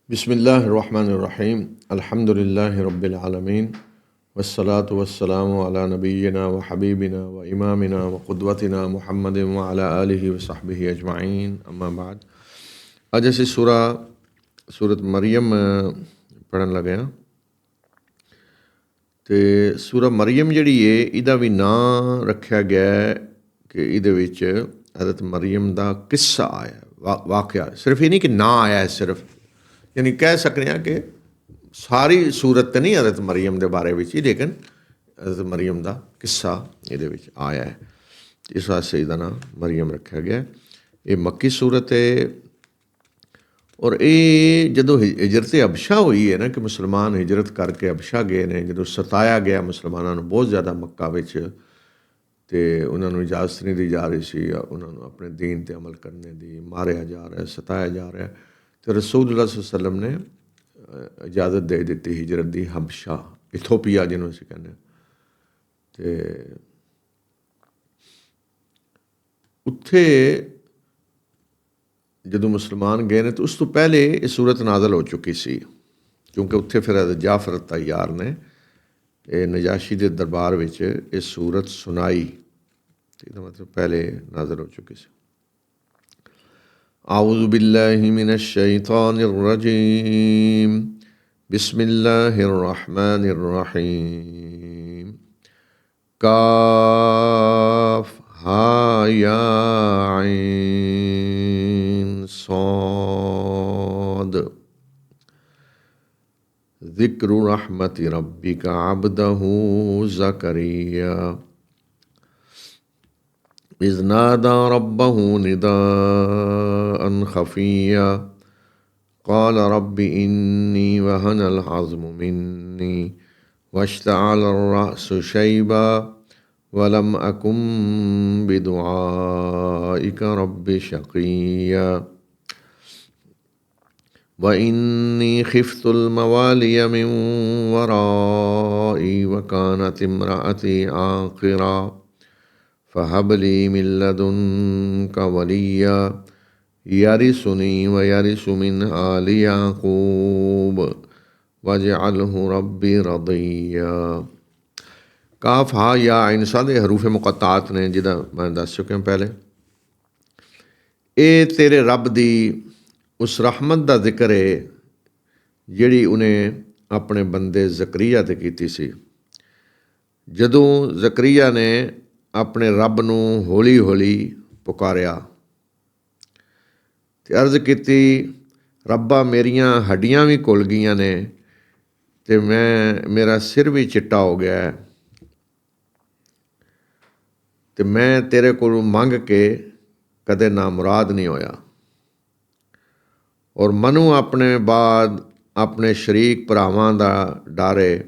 बिस्मिल्लाहिर्रहमानिर्रहीम अल्हम्दुलिल्लाहि रब्बिल आलमीन वस्सलातु वस्सलामु अला नबिय्यिना व हबीबिना व इमामिना व क़ुद्वतिना मुहम्मदिन व अला आलिहि व सहबिहि अजमाइन अम्मा बाद। ਅੱਜ ਅਸੀਂ ਸੂਰਤ ਮਰੀਮ ਪੜ੍ਹਨ ਲੱਗੇ ਹਾਂ। ਅਤੇ ਸੂਰਾ ਮਰੀਮ ਜਿਹੜੀ ਹੈ ਇਹਦਾ ਵੀ ਨਾਂ ਰੱਖਿਆ ਗਿਆ ਕਿ ਇਹਦੇ ਵਿੱਚ ਹਜ਼ਰਤ ਮਰੀਮ ਦਾ ਕਿੱਸਾ ਆਇਆ, ਵਾਕਿਆ। ਸਿਰਫ ਇਹ ਨਹੀਂ ਕਿ ਨਾਂ ਆਇਆ, ਸਿਰਫ ਯਾਨੀ ਕਹਿ ਸਕਦੇ ਹਾਂ ਕਿ ਸਾਰੀ ਸੂਰਤ ਤਾਂ ਨਹੀਂ ਹਜ਼ਰਤ ਮਰੀਮ ਦੇ ਬਾਰੇ ਵਿੱਚ ਹੀ, ਲੇਕਿਨ ਹਜ਼ਰਤ ਮਰੀਮ ਦਾ ਕਿੱਸਾ ਇਹਦੇ ਵਿੱਚ ਆਇਆ ਹੈ। ਇਸ ਵਾਸਤੇ ਇਹਦਾ ਨਾਂ ਮਰੀਮ ਰੱਖਿਆ ਗਿਆ। ਇਹ ਮੱਕੀ ਸੂਰਤ ਹੈ ਔਰ ਇਹ ਜਦੋਂ ਹਿਜਰਤ ਅਬਸ਼ਾ ਹੋਈ ਹੈ ਨਾ, ਕਿ ਮੁਸਲਮਾਨ ਹਿਜਰਤ ਕਰਕੇ ਅਬਸ਼ਾ ਗਏ ਨੇ, ਜਦੋਂ ਸਤਾਇਆ ਗਿਆ ਮੁਸਲਮਾਨਾਂ ਨੂੰ ਬਹੁਤ ਜ਼ਿਆਦਾ ਮੱਕਾ ਵਿੱਚ, ਅਤੇ ਉਹਨਾਂ ਨੂੰ ਇਜਾਜ਼ਤ ਨਹੀਂ ਦੀ ਜਾ ਰਹੀ ਸੀ ਉਹਨਾਂ ਨੂੰ ਆਪਣੇ ਦੀਨ 'ਤੇ ਅਮਲ ਕਰਨੇ ਦੀ, ਮਾਰਿਆ ਜਾ ਰਿਹਾ, ਸਤਾਇਆ ਜਾ ਰਿਹਾ, ਅਤੇ ਰਸੂਲੁੱਲਾਹ ਸੱਲੱਲਾਹੁ ਅਲੈਹਿ ਵਸੱਲਮ ਨੇ ਇਜਾਜ਼ਤ ਦੇ ਦਿੱਤੀ ਹਿਜਰਤ ਦੀ। ਹਬਸ਼ਾ, ਇਥੋਪੀਆ ਜਿਹਨੂੰ ਅਸੀਂ ਕਹਿੰਦੇ ਹਾਂ, ਅਤੇ ਉੱਥੇ ਜਦੋਂ ਮੁਸਲਮਾਨ ਗਏ ਨੇ ਤਾਂ ਉਸ ਤੋਂ ਪਹਿਲੇ ਇਹ ਸੂਰਤ ਨਾਜ਼ਲ ਹੋ ਚੁੱਕੀ ਸੀ, ਕਿਉਂਕਿ ਉੱਥੇ ਫਿਰ ਜਾਫਰ ਤੈਯਾਰ ਨੇ ਇਹ ਨਜਾਸ਼ੀ ਦੇ ਦਰਬਾਰ ਵਿੱਚ ਇਹ ਸੂਰਤ ਸੁਣਾਈ, ਇਹਦਾ ਮਤਲਬ ਪਹਿਲੇ ਨਾਜ਼ਲ ਹੋ ਚੁੱਕੀ ਸੀ। ਆਊਜ਼ੁ ਬਿੱਲਾਹਿ ਮਿਨਸ਼ ਸ਼ੈਤਾਨਿਰ ਰਜੀਮ, ਬਿਸਮਿल्लाहिर रहमानिर रहीम। काफ हा या ऐन Saud. ज़िक्रु रहमति रब्बिका अब्दहु Zakaria is Nada रब्बहु निदाअन खफ़िया क़ाल rabbi इन्नी वहनल अज़्मु मिन्नी वश्तअलर रअसु शैबा वलम अकुम बिदुआइका रब्बि शक़िया व इन्नी खिफ़्तुल मवालिय मिन वराई व कानत इम्रअती आक़िरा फ़हबली मिन लदुन्का वलिया यरिसुनी व यरिसु मिन आलि याक़ूब वजअलहु रब्बी रदिया। काफ हा या ऐन साद ਇਹ ਹਰੂਫ ਮੁਕੱਤਾਤ ਨੇ, ਜਿਹਦਾ ਮੈਂ ਦੱਸ ਚੁੱਕਿਆ ਪਹਿਲੇ। ਇਹ ਤੇਰੇ ਰੱਬ ਦੀ ਉਸ ਰਹਿਮਤ ਦਾ ਜ਼ਿਕਰ ਹੈ ਜਿਹੜੀ ਉਹਨੇ ਆਪਣੇ ਬੰਦੇ ਜ਼ਕਰੀਆ 'ਤੇ ਕੀਤੀ ਸੀ। ਜਦੋਂ ਜ਼ਕਰੀਆ ਨੇ ਆਪਣੇ ਰੱਬ ਨੂੰ ਹੌਲੀ ਹੌਲੀ ਪੁਕਾਰਿਆ ਅਤੇ ਅਰਜ਼ ਕੀਤੀ, ਰੱਬਾ ਮੇਰੀਆਂ ਹੱਡੀਆਂ ਵੀ ਘੁਲ ਗਈਆਂ ਨੇ ਅਤੇ ਮੇਰਾ ਸਿਰ ਵੀ ਚਿੱਟਾ ਹੋ ਗਿਆ ਹੈ, ਅਤੇ ਮੈਂ ਤੇਰੇ ਕੋਲੋਂ ਮੰਗ ਕੇ ਕਦੇ ਨਾਮੁਰਾਦ ਨਹੀਂ ਹੋਇਆ। ਔਰ ਮੈਨੂੰ ਆਪਣੇ ਬਾਅਦ ਆਪਣੇ ਸ਼ਰੀਕ ਭਰਾਵਾਂ ਦਾ ਡਰ ਹੈ,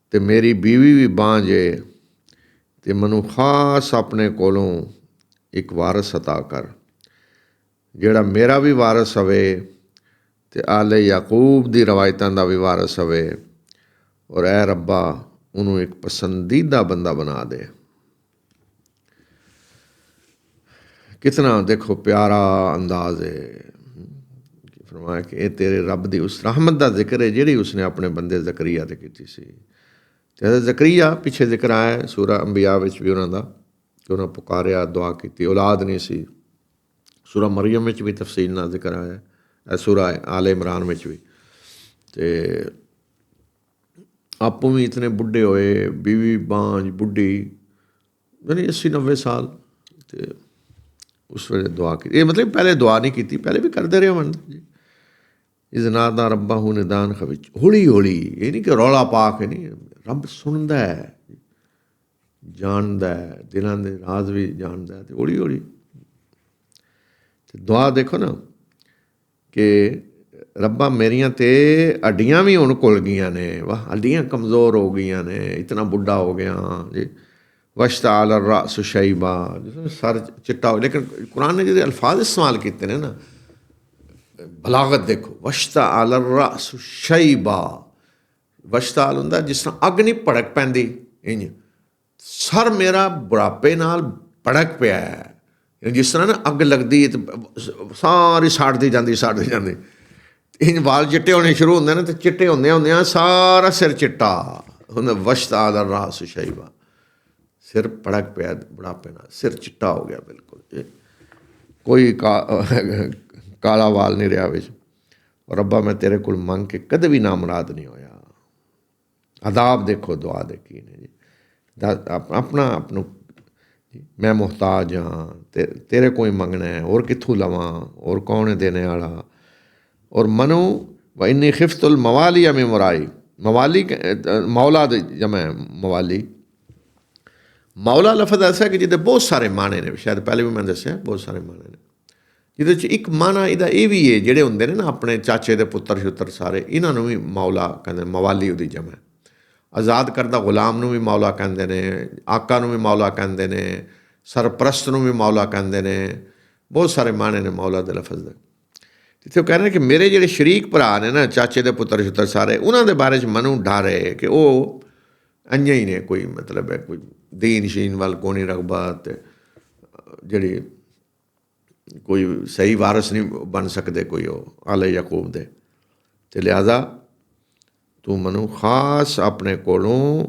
ਅਤੇ ਮੇਰੀ ਬੀਵੀ ਵੀ ਬਾਂਝ ਹੈ, ਅਤੇ ਮੈਨੂੰ ਖਾਸ ਆਪਣੇ ਕੋਲੋਂ ਇੱਕ ਵਾਰਸ ਅਤਾ ਕਰ, ਜਿਹੜਾ ਮੇਰਾ ਵੀ ਵਾਰਸ ਹੋਵੇ ਅਤੇ ਆਲੇ ਯਾਕੂਬ ਦੀ ਰਵਾਇਤਾਂ ਦਾ ਵੀ ਵਾਰਸ ਹੋਵੇ। ਔਰ ਐ ਰੱਬਾ ਉਹਨੂੰ ਇੱਕ ਪਸੰਦੀਦਾ ਬੰਦਾ ਬਣਾ ਦੇ। ਕਿਤਨਾ ਦੇਖੋ ਪਿਆਰਾ ਅੰਦਾਜ਼ ਹੈ। ਫਰਮਾਇਆ ਕਿ ਇਹ ਤੇਰੇ ਰੱਬ ਦੀ ਉਸ ਰਹਿਮਤ ਦਾ ਜ਼ਿਕਰ ਹੈ ਜਿਹੜੀ ਉਸਨੇ ਆਪਣੇ ਬੰਦੇ ਜ਼ਕਰੀਆ 'ਤੇ ਕੀਤੀ ਸੀ। ਅਤੇ ਜ਼ਕਰੀਆ ਪਿੱਛੇ ਜ਼ਿਕਰ ਆਇਆ ਸੂਰਾ ਅੰਬੀਆ ਵਿੱਚ ਵੀ ਉਹਨਾਂ ਦਾ, ਕਿ ਉਹਨਾਂ ਪੁਕਾਰਿਆ, ਦੁਆ ਕੀਤੀ, ਔਲਾਦ ਨਹੀਂ ਸੀ। ਸੂਰਾ ਮਰੀਮ ਵਿੱਚ ਵੀ ਤਫਸੀਲ ਨਾਲ ਜ਼ਿਕਰ ਆਇਆ, ਸੂਰਾ ਆਲ ਇਮਰਾਨ ਵਿੱਚ ਵੀ। ਅਤੇ ਆਪੋਂ ਵੀ ਇਤਨੇ ਬੁੱਢੇ ਹੋਏ, ਬੀਵੀ ਬਾਂਝ ਬੁੱਢੀ, ਯਾਨੀ 80-90 ਸਾਲ। ਅਤੇ ਉਸ ਵੇਲੇ ਦੁਆ ਕੀਤੀ। ਇਹ ਮਤਲਬ ਪਹਿਲੇ ਦੁਆ ਨਹੀਂ ਕੀਤੀ, ਪਹਿਲੇ ਵੀ ਕਰਦੇ ਰਹੇ ਹੋਣ ਜੀ। ਇਸ ਨਾਦਾ ਰੱਬਾਹੂ ਨਿਦਾਨ ਖਫੀ, ਹੌਲੀ ਹੌਲੀ, ਇਹ ਨਹੀਂ ਕਿ ਰੌਲਾ ਪਾ ਕੇ ਨਹੀਂ। ਰੱਬ ਸੁਣਦਾ ਹੈ, ਜਾਣਦਾ ਹੈ, ਦਿਲਾਂ ਦੇ ਰਾਜ਼ ਵੀ ਜਾਣਦਾ ਹੈ, ਅਤੇ ਹੌਲੀ ਹੌਲੀ। ਅਤੇ ਦੁਆ ਦੇਖੋ ਨਾ ਕਿ ਰੱਬਾ ਮੇਰੀਆਂ ਤਾਂ ਹੱਡੀਆਂ ਵੀ ਹੁਣ ਘੁਲ ਗਈਆਂ ਨੇ, ਵਾਹ ਹੱਡੀਆਂ ਕਮਜ਼ੋਰ ਹੋ ਗਈਆਂ ਨੇ, ਇਤਨਾ ਬੁੱਢਾ ਹੋ ਗਿਆ ਜੀ। ਵਸ਼ਤਅਲਰ ਰਅਸੁ ਸ਼ੈਬਾ, ਸਰ ਚਿੱਟਾ ਹੋ। ਲੇਕਿਨ ਕੁਰਾਨ ਨੇ ਜਿਹੜੇ ਅਲਫਾਜ਼ ਇਸਤੇਮਾਲ ਕੀਤੇ ਨੇ ਨਾ, ਬਲਾਗਤ ਦੇਖੋ। ਵਸ਼ਤਅਲਰ ਰਅਸੁ ਸ਼ੈਬਾ, ਵਸ਼ਤਅਲ ਹੁੰਦਾ ਜਿਸ ਤਰ੍ਹਾਂ ਅੱਗ ਨਹੀਂ ਭੜਕ ਪੈਂਦੀ, ਇੰਝ ਸਰ ਮੇਰਾ ਬੁਢਾਪੇ ਨਾਲ ਭੜਕ ਪਿਆ ਹੈ। ਜਿਸ ਤਰ੍ਹਾਂ ਨਾ ਅੱਗ ਲੱਗਦੀ ਹੈ ਤਾਂ ਸਾਰੀ ਸਾੜਦੀ ਜਾਂਦੀ। ਇੰਜ ਵਾਲ ਚਿੱਟੇ ਹੋਣੇ ਸ਼ੁਰੂ ਹੁੰਦੇ ਨੇ, ਤੇ ਚਿੱਟੇ ਹੁੰਦਿਆਂ ਸਾਰਾ ਸਿਰ ਚਿੱਟਾ ਹੁੰਦਾ। ਵਸ਼ਤਾ ਦਾ ਰਾਸ ਸ਼ੈਬਾ, ਸਿਰ ਭੜਕ ਪਿਆ ਬੁਢਾਪੇ ਨਾਲ, ਸਿਰ ਚਿੱਟਾ ਹੋ ਗਿਆ ਬਿਲਕੁਲ, ਕੋਈ ਕਾਲਾ ਵਾਲ ਨਹੀਂ ਰਿਹਾ ਵਿੱਚ। ਰੱਬਾ ਮੈਂ ਤੇਰੇ ਕੋਲ ਮੰਗ ਕੇ ਕਦੇ ਵੀ ਨਾਮੁਰਾਦ ਨਹੀਂ ਹੋਇਆ। ਅਦਾਬ ਦੇਖੋ ਦੁਆ ਦੇ ਕੀ ਨੇ ਜੀ। ਆਪਣਾ ਆਪਨੂੰ ਮੈਂ ਮੁਹਤਾਜ ਹਾਂ, ਤੇਰੇ ਕੋਈ ਮੰਗਣਾ ਹੈ, ਹੋਰ ਕਿੱਥੋਂ ਲਵਾਂ, ਹੋਰ ਕੌਣ ਹੈ ਦੇਣੇ ਵਾਲਾ। ਔਰ ਮਨੂ व इन्नी खिफ्तुल मवाली में मुराई, मवाली मौला ਦੇ ਜਮੈ ਮਵਾਲੀ। ਮੌਲਾ ਲਫ਼ਜ਼ ਐਸਾ ਕਿ ਜਿਹਦੇ ਬਹੁਤ ਸਾਰੇ ਮਾਣੇ ਨੇ, ਸ਼ਾਇਦ ਪਹਿਲੇ ਵੀ ਮੈਂ ਦੱਸਿਆ ਬਹੁਤ ਸਾਰੇ ਮਾਣੇ ਨੇ। ਜਿਹਦੇ 'ਚ ਇੱਕ ਮਾਣਾ ਇਹਦਾ ਇਹ ਵੀ ਹੈ, ਜਿਹੜੇ ਹੁੰਦੇ ਨੇ ਨਾ ਆਪਣੇ ਚਾਚੇ ਦੇ ਪੁੱਤਰ ਸ਼ੁੱਤਰ ਸਾਰੇ, ਇਹਨਾਂ ਨੂੰ ਵੀ ਮੌਲਾ ਕਹਿੰਦੇ, ਮਵਾਲੀ ਉਹਦੀ ਜਮੈ। ਆਜ਼ਾਦ ਕਰਦਾ ਗੁਲਾਮ ਨੂੰ ਵੀ ਮੌਲਾ ਕਹਿੰਦੇ ਨੇ, ਆਕਾ ਨੂੰ ਵੀ ਮੌਲਾ ਕਹਿੰਦੇ ਨੇ, ਸਰਪ੍ਰਸਤ ਨੂੰ ਵੀ ਮੌਲਾ ਕਹਿੰਦੇ ਨੇ। ਬਹੁਤ ਸਾਰੇ ਮਾਣੇ ਨੇ ਮੌਲਾ ਦੇ ਲਫ਼ਜ਼ ਦੇ। ਜਿੱਥੇ ਉਹ ਕਹਿ ਰਹੇ ਨੇ ਕਿ ਮੇਰੇ ਜਿਹੜੇ ਸ਼ਰੀਕ ਭਰਾ ਨੇ ਨਾ, ਚਾਚੇ ਦੇ ਪੁੱਤਰ ਸ਼ੁੱਤਰ ਸਾਰੇ, ਉਹਨਾਂ ਦੇ ਬਾਰੇ 'ਚ ਮੈਨੂੰ ਡਰ ਹੈ ਕਿ ਉਹ ਇੰਝ ਹੀ ਨੇ, ਕੋਈ ਮਤਲਬ ਹੈ ਕੋਈ ਦੀਨ ਸ਼ੀਨ ਵੱਲ ਕੋਈ ਨਹੀਂ ਰਗਬਤ, ਜਿਹੜੀ ਕੋਈ ਸਹੀ ਵਾਰਸ ਨਹੀਂ ਬਣ ਸਕਦੇ ਕੋਈ ਉਹ ਆਲੇ ਯਾਕੂਬ ਦੇ। ਅਤੇ ਲਿਹਾਜ਼ਾ ਤੂੰ ਮੈਨੂੰ ਖਾਸ ਆਪਣੇ ਕੋਲੋਂ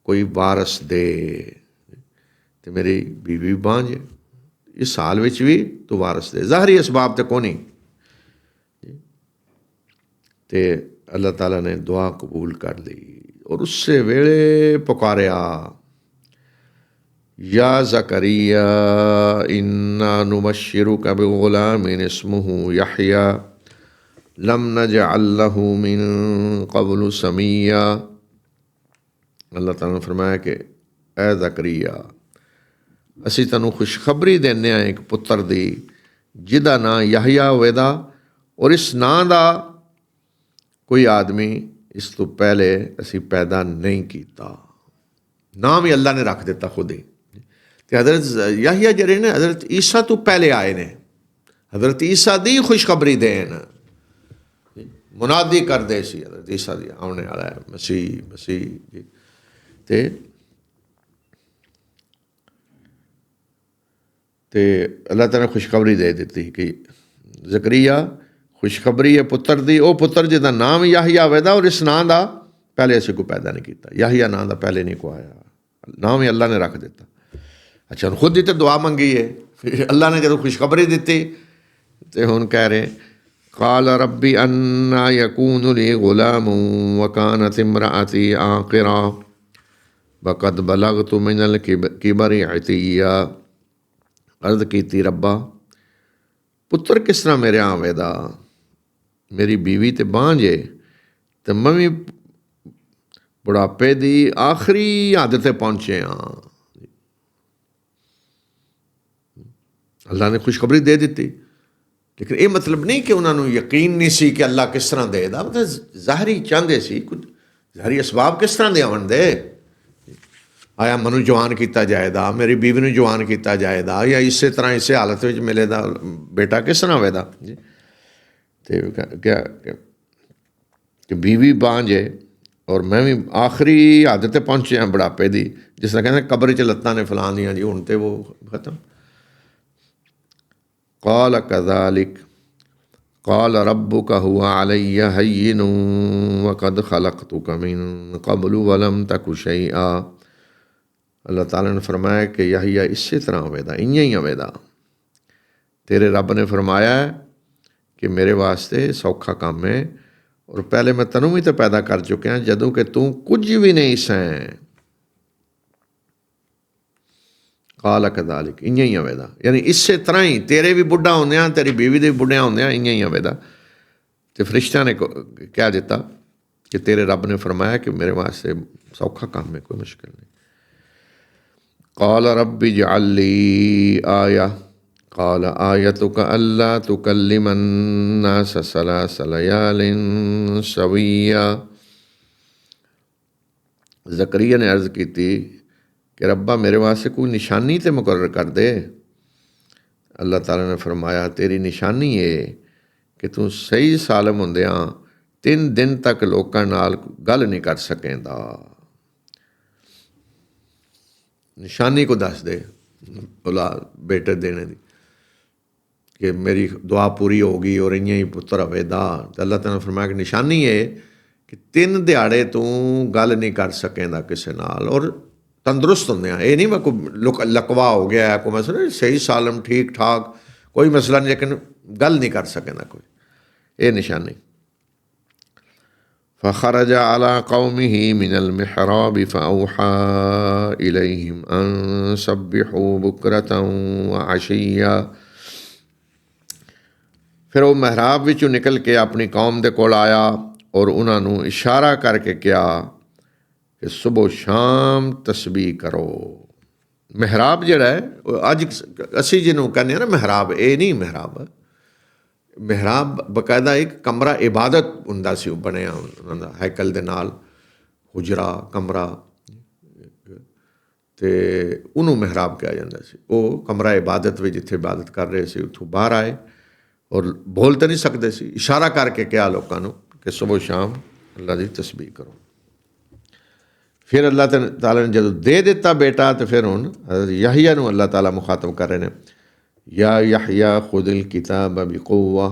ਕੋਈ ਵਾਰਸ ਦੇ, ਅਤੇ ਮੇਰੀ ਬੀਵੀ ਬਾਂਝ ਇਸ ਹਾਲ ਵਿੱਚ ਵੀ ਤੂੰ ਵਾਰਸ ਦੇ। ਜ਼ਾਹਰੀ ਅਸਬਾਬ ਤੇ ਕੋਈ ਨਹੀਂ। ਅਤੇ ਅੱਲਾਹ ਤਾਲਾ ਨੇ ਦੁਆ ਕਬੂਲ ਕਰ ਲਈ। ਔਰ ਉਸੇ ਵੇਲੇ ਪੁਕਾਰਿਆ, ਯਾ ਜ਼ਕਰੀਆ ਇੰਨਾ ਨੁਬਸ਼ਿਰੁਕ ਬਿग़ੁਲਾमिन ਇਸਮੁਹੂ ਯਹਯਾ ਲਮ ਨਜਅਲ ਲਹੂ ਮਿਨ ਕਬਲੁ ਸਮੀਆ। ਅੱਲਾਹ ਤਾਲਾ ਨੇ ਫਰਮਾਇਆ ਕਿ ਐ ਜ਼ਕਰੀਆ, ਅਸੀਂ ਤੈਨੂੰ ਖੁਸ਼ਖਬਰੀ ਦਿੰਦੇ ਹਾਂ ਇੱਕ ਪੁੱਤਰ ਦੀ, ਜਿਹਦਾ ਨਾਂ ਯਹਯਾ ਹੋਵੇਗਾ। ਔਰ ਇਸ ਨਾਂ ਦਾ ਕੋਈ ਆਦਮੀ ਇਸ ਤੋਂ ਪਹਿਲੇ ਅਸੀਂ ਪੈਦਾ ਨਹੀਂ ਕੀਤਾ। ਨਾਮ ਹੀ ਅੱਲਾ ਨੇ ਰੱਖ ਦਿੱਤਾ ਖੁਦ ਹੀ। ਅਤੇ ਹਜ਼ਰਤ ਯਹਯਾ ਜਿਹੜੇ ਨੇ ਹਜ਼ਰਤ ਈਸਾ ਤੋਂ ਪਹਿਲੇ ਆਏ ਨੇ, ਹਜ਼ਰਤ ਈਸਾ ਦੀ ਖੁਸ਼ਖਬਰੀ ਦੇਣ ਮੁਨਾਦੀ ਕਰਦੇ ਸੀ, ਹਜ਼ਰਤ ਈਸਾ ਦੀ ਆਉਣੇ ਵਾਲਾ ਹੈ ਮਸੀਹ, ਮਸੀਹ ਜੀ। ਅਤੇ ਅੱਲਾਹ ਤਾਲਾ ਨੇ ਖੁਸ਼ਖਬਰੀ ਦੇ ਦਿੱਤੀ ਕਿ ਜ਼ਕਰੀਆ ਖੁਸ਼ਖਬਰੀ ਹੈ ਪੁੱਤਰ ਦੀ, ਉਹ ਪੁੱਤਰ ਜਿਹਦਾ ਨਾਮ ਯਹਯਾ ਹੋਵੇਗਾ। ਔਰ ਇਸ ਨਾਂ ਦਾ ਪਹਿਲੇ ਅਸੀਂ ਕੋਈ ਪੈਦਾ ਨਹੀਂ ਕੀਤਾ। ਯਹਯਾ ਨਾਂ ਦਾ ਪਹਿਲੇ ਨਹੀਂ ਕੋਈ ਆਇਆ, ਨਾਮ ਹੀ ਅੱਲਾ ਨੇ ਰੱਖ ਦਿੱਤਾ। ਅੱਛਾ, ਹੁਣ ਖੁਦ ਹੀ ਤਾਂ ਦੁਆ ਮੰਗੀ ਹੈ, ਫਿਰ ਅੱਲਾ ਨੇ ਜਦੋਂ ਖੁਸ਼ਖਬਰੀ ਦਿੱਤੀ ਅਤੇ ਹੁਣ ਕਹਿ ਰਹੇ, ਕਾਲ ਰੱਬੀ ਅੰਨਾ ਯਕੂਨੁ ਲੀ ਗੁਲਾਮੁ व कानत इम्रअती आक़िरा वक़द बलग़तु मिनल किबरि अतिय्या। अर्ज़ ਕੀਤੀ, ਰੱਬਾ ਪੁੱਤਰ ਕਿਸ ਤਰ੍ਹਾਂ ਮੇਰੇ ਆਵੇਗਾ, ਮੇਰੀ ਬੀਵੀ ਤੇ ਬਾਂਝ ਹੈ, ਅਤੇ ਮੈਂ ਵੀ ਬੁਢਾਪੇ ਦੀ ਆਖਰੀ ਹੱਦ 'ਤੇ ਪਹੁੰਚੇ ਹਾਂ। ਅੱਲਾ ਨੇ ਖੁਸ਼ਖਬਰੀ ਦੇ ਦਿੱਤੀ, ਲੇਕਿਨ ਇਹ ਮਤਲਬ ਨਹੀਂ ਕਿ ਉਹਨਾਂ ਨੂੰ ਯਕੀਨ ਨਹੀਂ ਸੀ ਕਿ ਅੱਲਾ ਕਿਸ ਤਰ੍ਹਾਂ ਦੇਦਾ। ਮਤਲਬ ਜ਼ਾਹਰੀ ਚਾਹੁੰਦੇ ਸੀ, ਕੁਝ ਜ਼ਾਹਰੀ ਅਸਬਾਬ ਕਿਸ ਤਰ੍ਹਾਂ ਦੇ ਆਉਣ ਦੇ। ਆਇਆ ਮੈਨੂੰ ਜਵਾਨ ਕੀਤਾ ਜਾਏਗਾ, ਮੇਰੀ ਬੀਵੀ ਨੂੰ ਜਵਾਨ ਕੀਤਾ ਜਾਏਗਾ, ਜਾਂ ਇਸੇ ਤਰ੍ਹਾਂ ਇਸੇ ਹਾਲਤ ਵਿੱਚ ਮਿਲੇਗਾ ਬੇਟਾ ਕਿਸ ਤਰ੍ਹਾਂ ਹੋਵੇਗਾ ਜੀ। ਅਤੇ ਕਿਹਾ ਕਿ ਬੀਵੀ ਬਾਂਝ ਹੈ, ਔਰ ਮੈਂ ਵੀ ਆਖਰੀ ਹੱਦ 'ਤੇ ਪਹੁੰਚਿਆ ਬੁਢਾਪੇ ਦੀ। ਜਿਸ ਤਰ੍ਹਾਂ ਕਹਿੰਦੇ ਕਬਰ 'ਚ ਲੱਤਾਂ ਨੇ ਫਲਾਣ ਦੀਆਂ ਜੀ, ਹੁਣ ਤਾਂ ਉਹ ਖਤਮ। ਕਾਲ ਕਜ਼ਾਲਿਕ ਕਾਲ ਰੱਬੁਕ ਹੁਵ ਅਲੈਯ ਹਯ्यिन ਵਕਦ ਖਲਕਤੁਕ ਮਿਨ ਕਬਲੁ ਵਲਮ ਤਕ ਸ਼ੈਅ। ਅੱਲਾਹ ਤਾਲਾ ਨੇ ਫਰਮਾਇਆ ਕਿ ਯਹਯਾ ਇਸੇ ਤਰ੍ਹਾਂ ਹੋਵੇਗਾ, ਇੰਝ ਹੀ ਹੋਵੇਗਾ। ਤੇਰੇ ਰੱਬ ਨੇ ਫਰਮਾਇਆ ਕਿ ਮੇਰੇ ਵਾਸਤੇ ਸੌਖਾ ਕੰਮ ਹੈ, ਔਰ ਪਹਿਲੇ ਮੈਂ ਤੈਨੂੰ ਵੀ ਤਾਂ ਪੈਦਾ ਕਰ ਚੁੱਕਿਆ ਜਦੋਂ ਕਿ ਤੂੰ ਕੁਝ ਵੀ ਨਹੀਂ ਸੈਂ। ਕਾਲ ਕਜ਼ਾਲਿਕ, ਇੰਝ ਹੀ ਹੋਵੇਗਾ, ਯਾਨੀ ਇਸੇ ਤਰ੍ਹਾਂ ਹੀ ਤੇਰੇ ਵੀ ਬੁੱਢਾ ਹੁੰਦਿਆਂ, ਤੇਰੀ ਬੀਵੀ ਦੇ ਵੀ ਬੁੱਢਿਆਂ ਹੁੰਦਿਆਂ ਇੰਝ ਹੀ ਹੋਵੇਗਾ। ਅਤੇ ਫਰਿਸ਼ਤਿਆਂ ਨੇ ਕਹਿ ਦਿੱਤਾ ਕਿ ਤੇਰੇ ਰੱਬ ਨੇ ਫਰਮਾਇਆ ਕਿ ਮੇਰੇ ਵਾਸਤੇ ਸੌਖਾ ਕੰਮ ਹੈ, ਕੋਈ ਮੁਸ਼ਕਿਲ ਨਹੀਂ। ਕਾਲ ਰੱਬੀ ਇਜਅਲ ਲੀ ਆਇਆ ਕਾਲ ਆਯਤੁਕ ਅੱਲਾ ਤੁਕੱਲਿਮ अन्नास सलास लयालिन सविया। ਜ਼ਕਰੀਆ ਨੇ अर्ज़ ਕੀਤੀ ਕਿ ਰੱਬਾ ਮੇਰੇ ਵਾਸਤੇ ਕੋਈ ਨਿਸ਼ਾਨੀ ਤਾਂ ਮੁਕਰਰ ਕਰ ਦੇ। ਅੱਲਾਹ ਤਾਲਾ ਨੇ ਫਰਮਾਇਆ ਤੇਰੀ ਨਿਸ਼ਾਨੀ ਹੈ ਕਿ ਤੂੰ ਸਹੀ ਸਾਲਮ ਹੁੰਦਿਆਂ 3 ਦਿਨ ਤੱਕ ਲੋਕਾਂ ਨਾਲ ਗੱਲ ਨਹੀਂ ਕਰ ਸਕੇਂਦਾ। ਨਿਸ਼ਾਨੀ ਕੋ ਦੱਸ ਦੇ ਔਲਾਦ ਬੇਟੇ ਦੇਣੇ ਦੀ। कि मेरी दुआ पूरी होगी और इ'यां ही पुत्तर हवेदा। तो अल्लाह ताला ने फरमाया कि निशानी है कि 3 दिहाड़े तू गल नहीं कर सकेंदा किसी नाल और तंदुरुस्त होंदे आ। ये नहीं मैं कोई लकवा हो गया है, कोई मसला नहीं, सही सालम ठीक ठाक कोई मसला नहीं, लेकिन गल नहीं कर सकेंदा कोई, ये निशानी। फ़ख़रज अला क़ौमिही मिनल मिहराब फ़अौहा इलैहिम अन सब्बिहू बुक्रतन व अशिय्या। फिर वो महराब विचों निकल के अपनी कौम दे कोल आया और उन्होंने इशारा करके कहा कि सुबह शाम तस्बीह करो। महराब जिहड़ा है अज असी जिन्हों कहने ना महराब, ये नहीं महराब। महराब बकायदा एक कमरा इबादत हुंदा सी बनिया उन्हां दा हैकल दे नाल, हुजरा कमरा, ते उन्होंने महराब कहा जाता सी। वो कमरा इबादत में जिथे इबादत कर रहे थे उतों बाहर आए और बोल तो नहीं सकते सी, इशारा करके कहा लोगों को कि सुबह शाम अल्लाह की तस्बीह करो। फिर अल्लाह ताला ने जदों दे दिता बेटा तो फिर हुण याहिया नूं अल्लाह ताला मुखातब कर रहे हैं, या याहिया खुदिल किताब बिकुव्वा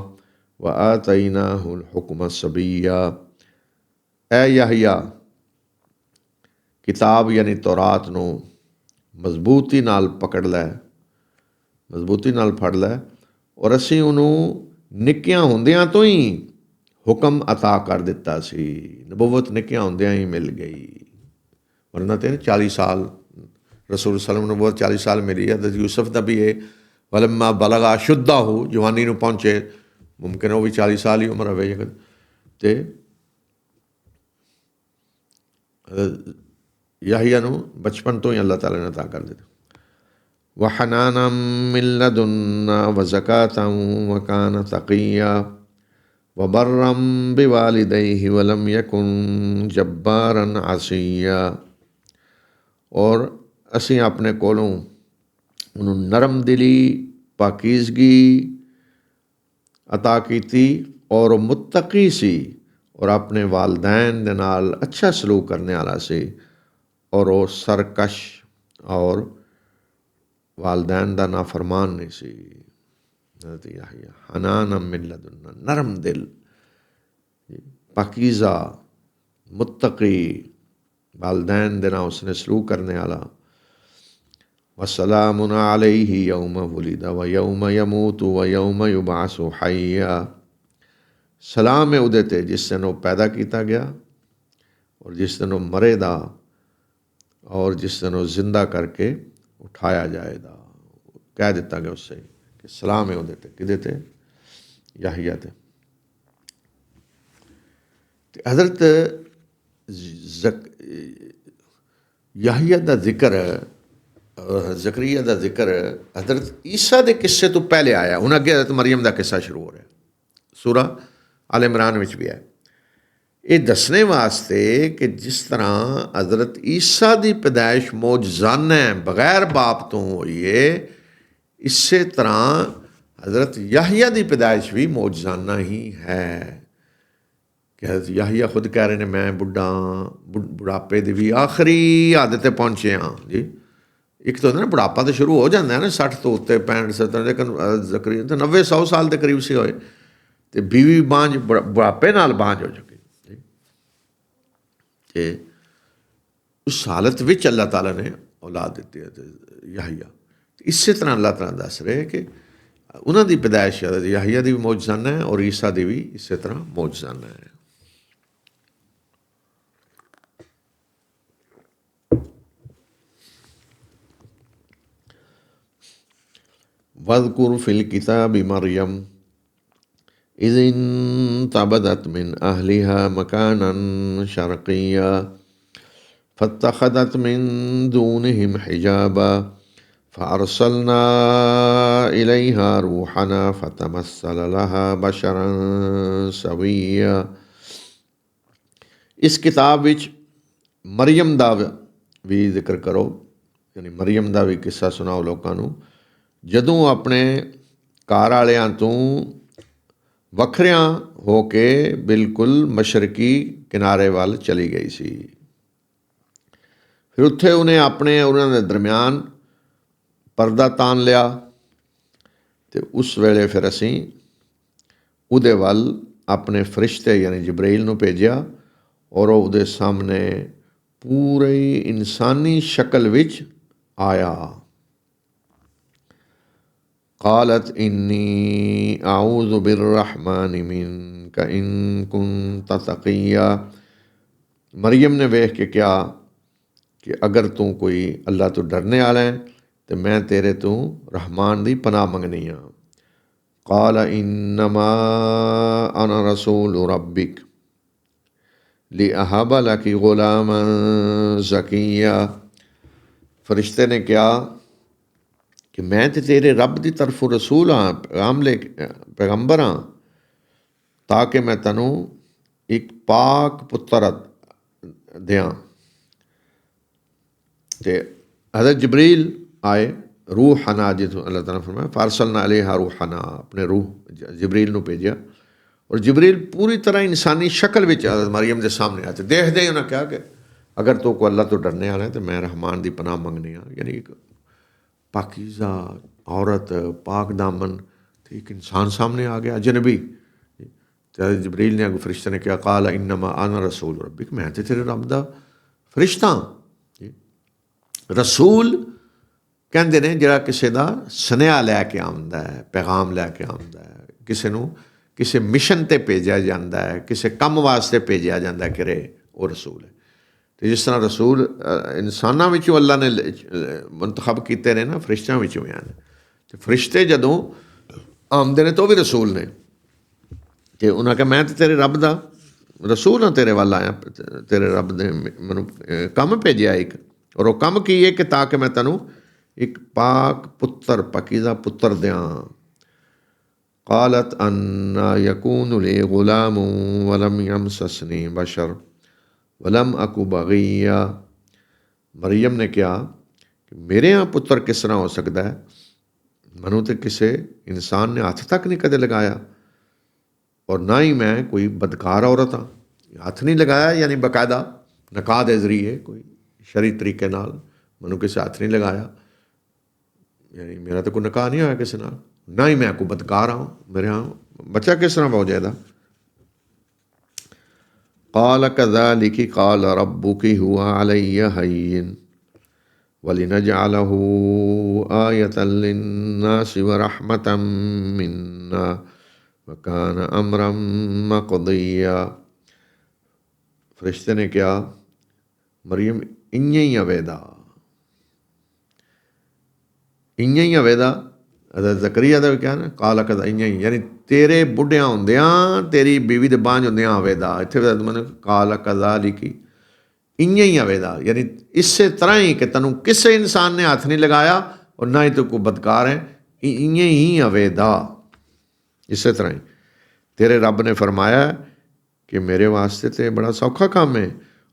व आतैनाहुल हुक्म सबिय्या। ऐ याहिया, किताब यानी तौरात नूं मजबूती नाल पकड़ लै, मजबूती नाल फड़ लै, और असीं उन्होंने निक्कियां हुंदियां तो ही हुक्म अता कर दिता सी। नबूवत निक्कियां हुंदियां ही मिल गई, वरना तो 40 साल रसूल सल्लम नूं नबूवत 40 साल मिली है। हज़रत यूसुफ का भी ये वलम्मा बलगा शुद्धा हो, जवानी नूं पहुंचे, मुमकिन वो भी 40 साल ही उम्र होवे। तो याहिया नूं बचपन तो ही अल्लाह ताला ने अता कर दिता। वहनानम मिन लदुन्ना व ज़कातन व कान तक़िय्या व बर्रम बिवालिदैहि व लम यकुन जब्बारन असिय्या। और असीं अपने कोलों उन्होंने नरम दिली पाकीज़गी अता कीती और मुत्तकी सी और अपने वालदैन दे नाल अच्छा सलूक करने वाला सी, और वो सरकश और वालदैन दा नाफरमान नहीं सी। हनानम मिन लदुन्ना, नरम दिल, पाकीज़ा, मुत्तकी, वालदैन दे नाल उसने सलूक करने वाला। वसलामुन अलैहि यौम वुलिदा व यौम यमूतु व यौम युबअसु हय्या। सलाम है उहदे ते जिस दिन वो पैदा किया गया और जिस दिन वो मरेगा और जिस दिन वो जिंदा करके उठाया जाएगा। कह दिता गया उससे कि सलाम है उहदे ते, किदे ते? याहिया ते। हज़रत याहिया दा जिक्र, ज़करिया दा जिक्र हज़रत ईसा के किस्से तो पहले आया। हुण अगे हज़रत मरियम का किस्सा शुरू हो रहा है, सूरा आल इमरान विच भी है। ये दसने वास्ते कि जिस तरह हज़रत ईसा की पैदाइश मौजज़ाना है, बगैर बाप तो हुई है, इस तरह हज़रत याहिया की पैदाइश भी मौजज़ाना ही है। कि हज़रत याहिया खुद कह रहे हैं मैं बुढ़ा, बुढ़ापे की भी आखिरी हद ते पहुँचे हाँ जी। एक तो होता ना बुढ़ापा तो शुरू हो जाता है ना 60 तो उत्ते 65 70, लेकिन ज़करिया तो 90-100 साल के करीब से होए, तो बीवी बांझ बुढ़ापे नाल बांझ हो चुकी। कि उस हालत में अल्लाह ताला ने औलाद दी है याहिया। इस तरह अल्लाह ताला दस रहे कि उन्होंने पैदाइश याहिया की भी मौजज़ाना है और ईसा की भी इस तरह मौजज़ाना है। वज़कुर फ़िल किताबि मरियम इज़ इंतबज़त मिन अहलिहा मकानन शर्क़िय्या फ़त्तख़ज़त मिन दूनिहिम हिजाबा फ़अरसलना इलैहा रूहना फ़तमस्सल लहा बशरन सविय्या। इस किताब विच मरियम दा भी जिक्र करो, यानी मरियम दा भी किस्सा सुनाओ लोगों को, जदों अपने घर वालियां तो वखरियां हो के बिल्कुल मशरकी किनारे वाल चली गई सी। फिर उत्थे उन्हें अपने उन्होंने दरम्यान पर्दा तान लिया तो उस वेले फिर असी उहदे वल अपने फरिश्ते यानी जबरील नूं भेजिया और उहदे सामने पूरे इंसानी शक्ल विच आया। कालत इन्नी आऊज़ु बिर्रहमानि मिनका इन कुन्त तक़िया। मरियम ने वेख के क्या कि अगर तू कोई अल्लाह तो डरने वाला है तो मैं तेरे तो रहमान दी पनाह मंगनी हाँ। काल इन्नमा अना रसूल रब्बिक लि अहब लकी गुलामन ज़किया। फरिश्ते ने कहा कि मैं तो तेरे रब की तरफों रसूल हाँ, पैगंबर हाँ, ताकि मैं तैनू एक पाक पुत्र दियां। ते हज़रत जबरील आए, रूहना जिसों अल्लाह ताला फरमाया फारसलना अलैहा रूहना, अपने रूह जबरील नूं भेजिया और जबरील पूरी तरह इंसानी शक्ल विच हज़रत मरियम के सामने आते। देखते ही उन्हें कहा कि अगर तो को अल्लाह तो डरने वाला है तो मैं रहमान की पनाह मंगनी हाँ। यानी एक पाकीज़ा औरत पाक दामन तो एक इंसान सामने आ गया अजनबी। तो जबरील ने अगो फरिश्ते ने कहा काल इन्नमा अना रसूल रब्बिक, मैं तो तेरे रब दा फरिश्ता। रसूल कहते ने जिहड़ा किसी का सुनेहा लैके आउंदा है, पैगाम लैके आउंदा है, किसी नूं किसी मिशन ते भेजा जाता है, किसी कम वास्ते भेजा जाता है किरे, वो रसूल है। तो जिस तरह रसूल इंसानां विचों अल्लाह ने मुंतखब किए ने ना, फरिश्तियां विचों हैं। तो फरिश्ते जदों आउंदे ने तो भी रसूल ने। तो उन्हें कहा मैं तो तेरे रब दा रसूल हाँ, तेरे वाल आया, तेरे रब ने मैनूं कम भेजिया एक, और वो कम की है कि ताकि मैं तैनूं एक पाक पुत्र पकीज़ा पुत्र दियां। कालत अन्ना यकून ली गुलाम वलम यमससनी बशर वलम अकु बगिया। मरियम ने कहा कि मेरे यहाँ पुत्र किस तरह हो सकता है, मनु तो किसी इंसान ने हथ तक नहीं कदे लगाया और ना ही मैं कोई बदकार औरत हाँ। हथ नहीं लगाया यानी बाकायदा निकाह के जरिए कोई शरी तरीके नाल मनु किसी हथ नहीं लगाया, यानी मेरा तो कोई निकाह नहीं होया किसी नाल, ना ही मैं कोई बदकार हाँ, मेरे यहाँ बच्चा किस तरह हो जाएगा। काल कज़ालिकी काल रब्बुकी हुआ अलैया हय्यिन वलिनजअलहू आयतन लिन्नासि व रहमतम मिन्ना व कान अम्रम मक़दिया। फरिश्ते ने कहा मरियम इं ही अवेदा, इं ही अवेदा। हज़रत ज़करिया का भी क्या ना काल कदा इं ही, यानी तेरे बुढ़िया होंदियां तेरी बीवी दे बांझ होंदियां अवेदा। इत्थे मैंने काल कदा लिखी इं ही अवेदा, यानी इस तरह ही कि तेनों किसी इंसान ने हथ नहीं लगाया और ना ही तो कोई बदकार है, इं ही अवेदा। इस तरह ही तेरे रब ने फरमाया कि मेरे वास्ते तो बड़ा सौखा काम है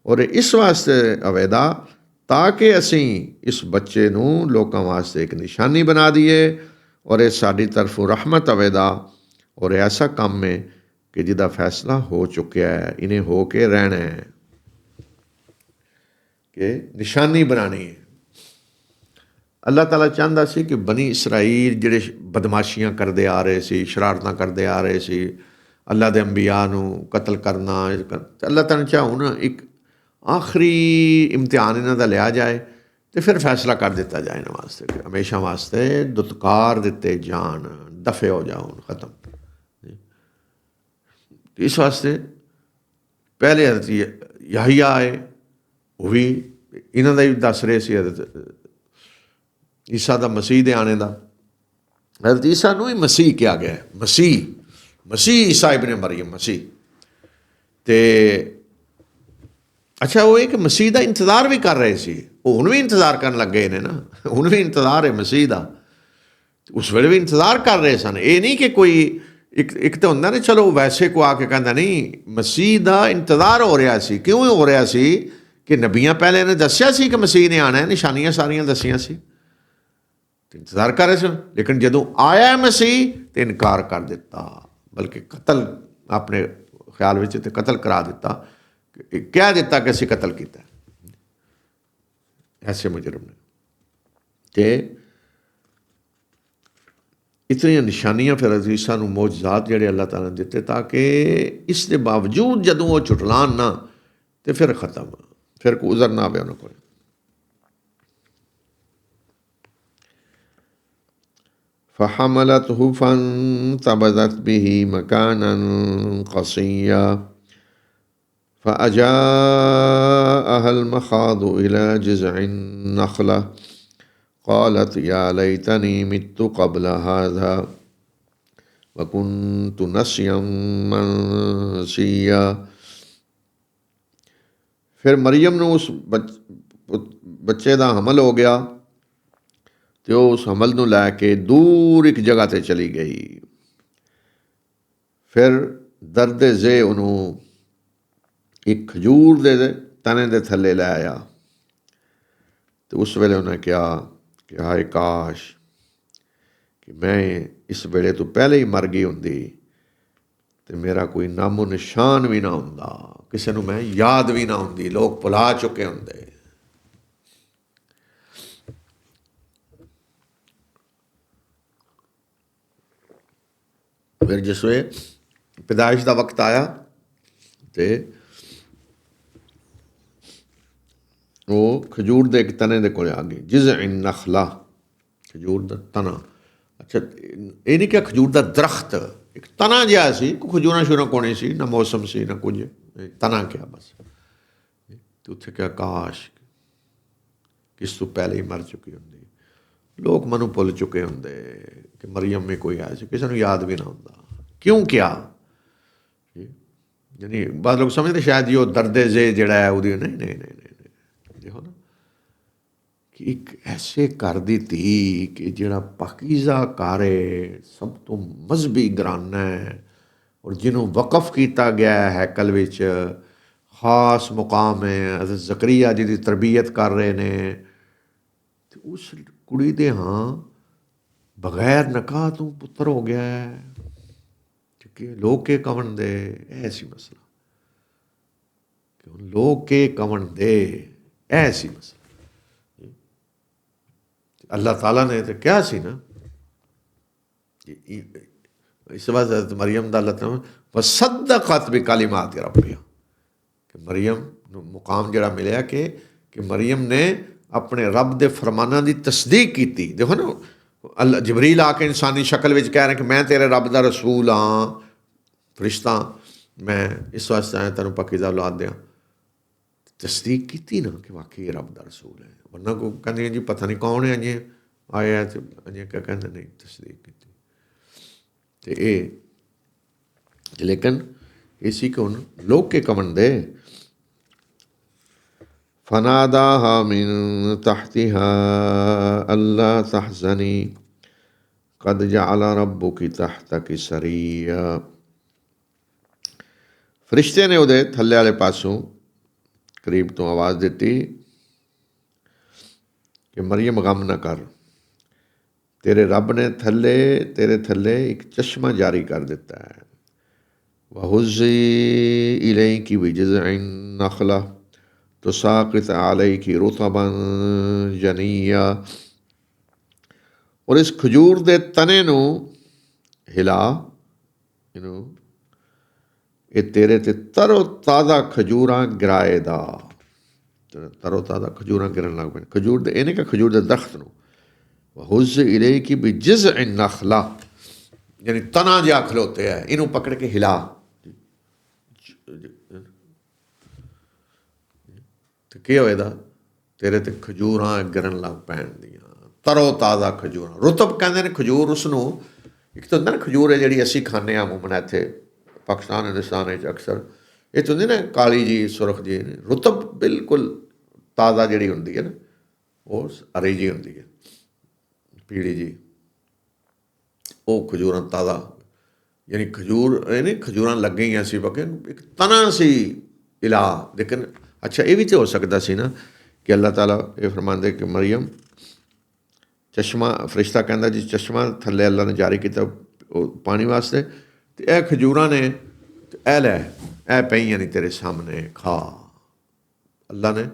और इस वास्ते अवेदा ताकि असी इस बच्चे नूं लोकां वास्ते एक निशानी बना दिए और ये साडी तरफों रहमत अवेदा और ऐसा काम है कि जिहदा फैसला हो चुका है, इन्हें हो के रहना है कि निशानी बनानी है। अल्लाह ताला चाहता सी कि बनी इसराइल जिहड़े बदमाशियां करते आ रहे सी, शरारतां करते आ रहे सी, अल्लाह दे अंबिया नूं कतल करना, अल्लाह ताला चाह हुण एक आखिरी इम्तिहान इन्हां दा लिया जाए तो फिर फैसला कर दिता जाए इन्हां वास्ते कि हमेशा वास्ते दुत्कार दिते जान, दफे हो जाओ, खत्म। इस वास्ते पहले हज़रत याहिया आए, वो भी इन्हां दा ही दस रहे सी हज़रत ईसा दा मसीह दे आने दा। हज़रत ईसा नूं ही मसीह कहा गया है, मसीह ईसा इब्ने मरियम मसीह। ते अच्छा वो एक मसीह का इंतज़ार भी कर रहे सी, हुण भी इंतज़ार करन लग गए ने ना, हुण भी इंतज़ार है मसीह का। उस वेले भी इंतज़ार कर रहे सन, ये नहीं कि कोई एक तो होंदा ना चलो वैसे को आके कहता नहीं, मसीह का इंतज़ार हो रहा सी। क्यों हो रहा सी कि नबियां पहले ने दस्या सी कि मसीह ने आना है, निशानियां सारियां दसियां सी, इंतज़ार कर रहे सन। लेकिन जदों आया मसीह तो इनकार कर दिता, बल्कि कतल अपने ख्याल में तो कतल करा दिता, कह दिता कि असी कतल किया ऐसे मुजरम ने। ते इतनी निशानियां फिर अजीज़ सानू मौजज़ात जिहड़े अल्लाह ताला ने दिते ताकि इस दे बावजूद जदों वो छुटलान ना तो फिर ख़त्म, फिर कोई उज़र ना आवे उन्हां कोल। फ़हमलतहु फ़ंतबज़त बिही मकानन क़सिय्या फ़अजाअहल मख़ादु इला जिज़इन नख़ला क़ालत या लैतनी मित्तु क़ब्ल हाज़ा वकुन्तु नस्यम मनसिया। फिर मरियम ने उस बच्चे का हमल हो गया तो उस हमल को लैके दूर एक जगह ते चली गई। फिर दर्द जे उन्होंने एक खजूर दे तने दे थले लै आया तो उस वेले उन्हें कहा कि हाय काश कि मैं इस वेले तो पहले ही मर गई होंदी तो मेरा कोई नामो निशान भी ना होंदा, किसी को मैं याद भी ना होंदी, लोग भुला चुके होंदे। फिर जिस वे पैदाइश का वक्त आया तो वो खजूर दे एक तने दे कोल आ गई, जिज़इन नख़ला, खजूर दा तना। अच्छा ये नहीं क्या खजूर का दरख्त एक तना जहा सी, कोई खजूर शूर कोनी सी, ना मौसम से ना कुछ, तना क्या बस। तो उत्थे क्या काश किस तो पहले ही मर चुकी होंदी, लोग मनु भुल चुके होंदे कि मरियम में कोई आया सी, किसी को याद भी ना होंदा। क्यों क्या यानी बाद लोग समझते शायद ये दर्द जे जड़ा है वो नहीं नहीं नहीं नहीं देखो ना कि एक ऐसे घर दी धी कि जिहड़ा पाकीज़ा घर है, सब तो मजहबी घराना है और जिन्हों वक़फ किया गया है हैकल विच, खास मुकाम है, हज़रत ज़करिया जी की तरबियत कर रहे ने, तो उस कुड़ी दे हाँ बगैर नकाह तो पुत्र हो गया है, क्योंकि लोग के कवन दे ऐसी मसला कि लोग के कवन दे ऐसी मसला। अल्लाह ताला ने तो क्या सी ना इस बात मरियम का अल्लाह वसद्दक़त बिकलिमाति रब्बिहा कि मरियम मुकाम जड़ा मिलया कि मरियम ने अपने रब के फरमाना की तस्दीक की। देखो ना अल्लाह जबरील आके इंसानी शक्ल में कह रहे कि मैं तेरे रब का रसूल हाँ, फरिश्ता, मैं इस वास्ते आया तेन पाकीज़ा औलाद दें। तस्दीक की ना कि वाकई रब का रसूल है, वरना को कहते जी पता नहीं कौन है अजे आया तो अजे क्या कहते नहीं तस्दीक की। तो ये लेकिन इसी को लोग के कमन दे फनादाहा मिन तहतिहा अल्ला तहज़नी कद जअल रब्बुकी तहतकी सरिया। फरिश्ते ने उहदे थल्ले वाले पासों करीब तो आवाज़ दी कि मरियम गम न कर, तेरे रब ने तेरे थल्ले एक चश्मा जारी कर दिता है। वहुज़्ज़ी इलैकी बिजिज़इन नख़ला तुसाक़ित अलैकी रुतबन जनिया। और इस खजूर दे तने नू हिला, ये तेरे ते तरो ताज़ा खजूरां गिराएदा, तरो ताज़ा खजूरां गिरन लग पे। खजूर दे इन्हें का खजूर दे दरख्त नू वहुज़्ज़ी इलैकी बिजिज़इन नख़ला यानी तना जहा खलोते है, इनू पकड़ के हिला तो क्या होएगा, तेरे ते खजूरां गिरन लग पैन दियां, तरो ताज़ा खजूरां। रुतब कहते हैं खजूर उसनू, एक तो होंदा ना खजूर है जी असी खाने अमूमन इत्थे पाकिस्तान हिंदुस्तान अक्सर ये तो होंदी ना काली जी सुरख जी, रुतब बिल्कुल ताज़ा जी होंगी है ना, वो हरी जी होंगी है पीली जी, वो खजूरां ताज़ा यानी खजूर नहीं खजूरां लग गई सी पके एक तना सी इला। लेकिन अच्छा ये भी तो हो सकता सी ना कि अल्लाह ताला ये फरमांदे कि मरियम चश्मा, फरिश्ता कहता जी चश्मा थल्ले अल्लाह ने जारी किया पानी वास्ते, तो यह खजूरां ने ए लै ए पईयां नहीं तेरे सामने खा। अल्लाह ने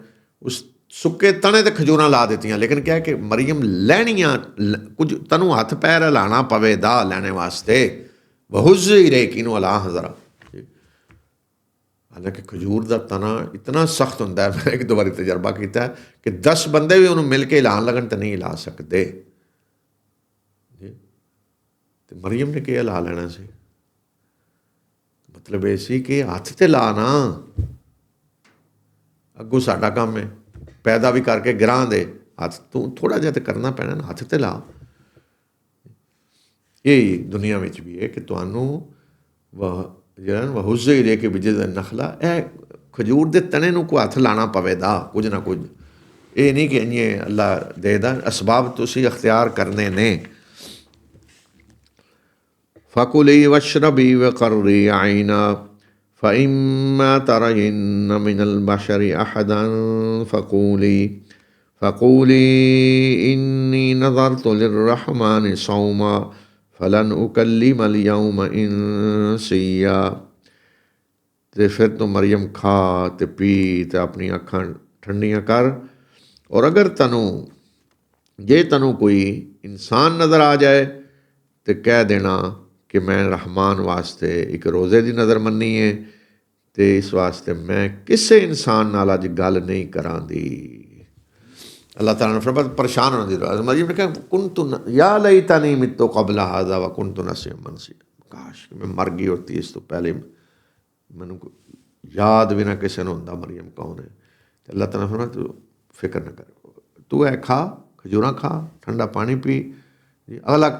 उस ਸੁੱਕੇ ਤਣੇ ਤੇ ਖਜੂਰਾਂ ਲਾ ਦਿੱਤੀਆਂ, ਲੇਕਿਨ ਕਿਹਾ ਕਿ ਮਰੀਮ ਲੈਣੀਆਂ ਕੁਝ ਤੈਨੂੰ ਹੱਥ ਪੈਰ ਹਿਲਾਉਣਾ ਪਵੇ ਦਾ ਲੈਣੇ ਵਾਸਤੇ, ਬਹੁਜ਼ ਹੀ ਰਹੇ ਕਿਨੂੰ ਅਲਾ ਹਜ਼ਰਾ। ਹਾਲਾਂਕਿ ਖਜੂਰ ਦਾ ਤਣਾ ਇਤਨਾ ਸਖਤ ਹੁੰਦਾ ਹੈ, ਮੈਂ ਇੱਕ ਦੋ ਵਾਰੀ ਤਜਰਬਾ ਕੀਤਾ ਕਿ 10 ਬੰਦੇ ਵੀ ਉਹਨੂੰ ਮਿਲ ਕੇ ਹਿਲਾਉਣ ਲੱਗਣ ਤਾਂ ਨਹੀਂ ਹਿਲਾ ਸਕਦੇ। ਤੇ ਮਰੀਮ ਨੇ ਕੀ ਹਿਲਾ ਲੈਣਾ ਸੀ? ਮਤਲਬ ਇਹ ਸੀ ਕਿ ਹੱਥ ਤੇ ਲਾ ਨਾ, ਅੱਗੋਂ ਸਾਡਾ ਕੰਮ ਹੈ ਪੈਦਾ ਵੀ ਕਰਕੇ ਗਿਰਾਂ ਦੇ, ਹੱਥ ਤੂੰ ਥੋੜ੍ਹਾ ਜਿਹਾ ਤਾਂ ਕਰਨਾ ਪੈਣਾ ਨਾ, ਹੱਥ ਤੇ ਲਾ। ਇਹ ਦੁਨੀਆ ਵਿੱਚ ਵੀ ਹੈ ਕਿ ਤੁਹਾਨੂੰ ਜਿਹੜਾ ਵਹੁਜ਼ੇ ਲੈ ਕੇ ਵਿਜੇ ਦਾ ਨਖਲਾ, ਇਹ ਖਜੂਰ ਦੇ ਤਣੇ ਨੂੰ ਕੋਈ ਹੱਥ ਲਾਉਣਾ ਪਵੇਗਾ ਕੁਝ ਨਾ ਕੁਝ। ਇਹ ਨਹੀਂ ਕਿ ਇੰਨੇ ਅੱਲਾ ਦੇਦਾ, ਅਸਬਾਬ ਤੁਸੀਂ ਅਖਤਿਆਰ ਕਰਨੇ ਨੇ। ਫਕੁਲੀ ਵਸ਼ਰਬੀ ਵਕਰਰੀ ਆਇਨਾ فإما ترين من البشر أحدا فقولي إني نظرت للرحمن صوما فلن أكلم اليوم إنسيا। ਤੇ ਫਿਰ ਤੂੰ ਮਰੀਮ ਖਾ ਤੇ ਪੀ ਤੇ ਆਪਣੀਆਂ ਅੱਖਾਂ ਠੰਡੀਆਂ ਕਰ, ਔਰ ਅਗਰ ਜੇ ਤੈਨੂੰ ਕੋਈ ਇਨਸਾਨ ਨਜ਼ਰ ਆ ਜਾਏ ਤੇ ਕਹਿ ਦੇਣਾ ਕਿ ਮੈਂ ਰਹਿਮਾਨ ਵਾਸਤੇ ਇੱਕ ਰੋਜ਼ੇ ਦੀ ਨਜ਼ਰ ਮੰਨੀ ਹੈ ਤੇ ਇਸ ਵਾਸਤੇ ਮੈਂ ਕਿਸੇ ਇਨਸਾਨ ਨਾਲ ਅੱਜ ਗੱਲ ਨਹੀਂ ਕਰਾਂਦੀ। ਅੱਲਾਹ ਤਾਲਾ ਨੇ ਫਰਮਾਇਆ ਪਰੇਸ਼ਾਨ ਹੋਣ ਦੀ ਜ਼ਰੂਰਤ। ਮਰੀਮ ਨੇ ਕਿਹਾ ਕੁੰਤੁ ਯਾ ਲਈਤਨੀ ਮਿਤੁ ਕਬਲ ਹਾਜ਼ਾ व कुन्तु नसिय्यन मनसिया, ਕਾਸ਼ ਕਿ ਮੈਂ ਮਰ ਗਈ ਹੋਤੀ ਇਸ ਤੋਂ ਪਹਿਲੇ, ਮੈਨੂੰ ਯਾਦ ਵੀ ਨਾ ਕਿਸੇ ਨੂੰ ਹੁੰਦਾ ਮਰੀਮ ਕੌਣ ਹੈ। ਤੇ ਅੱਲਾਹ ਤਾਲਾ ਨੇ ਫਰਮਾਇਆ ਤੂੰ ਫਿਕਰ ਨਾ ਕਰ, ਤੂੰ ਇਹ ਖਾ, ਖਜੂਰਾਂ ਖਾ, ਠੰਡਾ ਪਾਣੀ ਪੀ,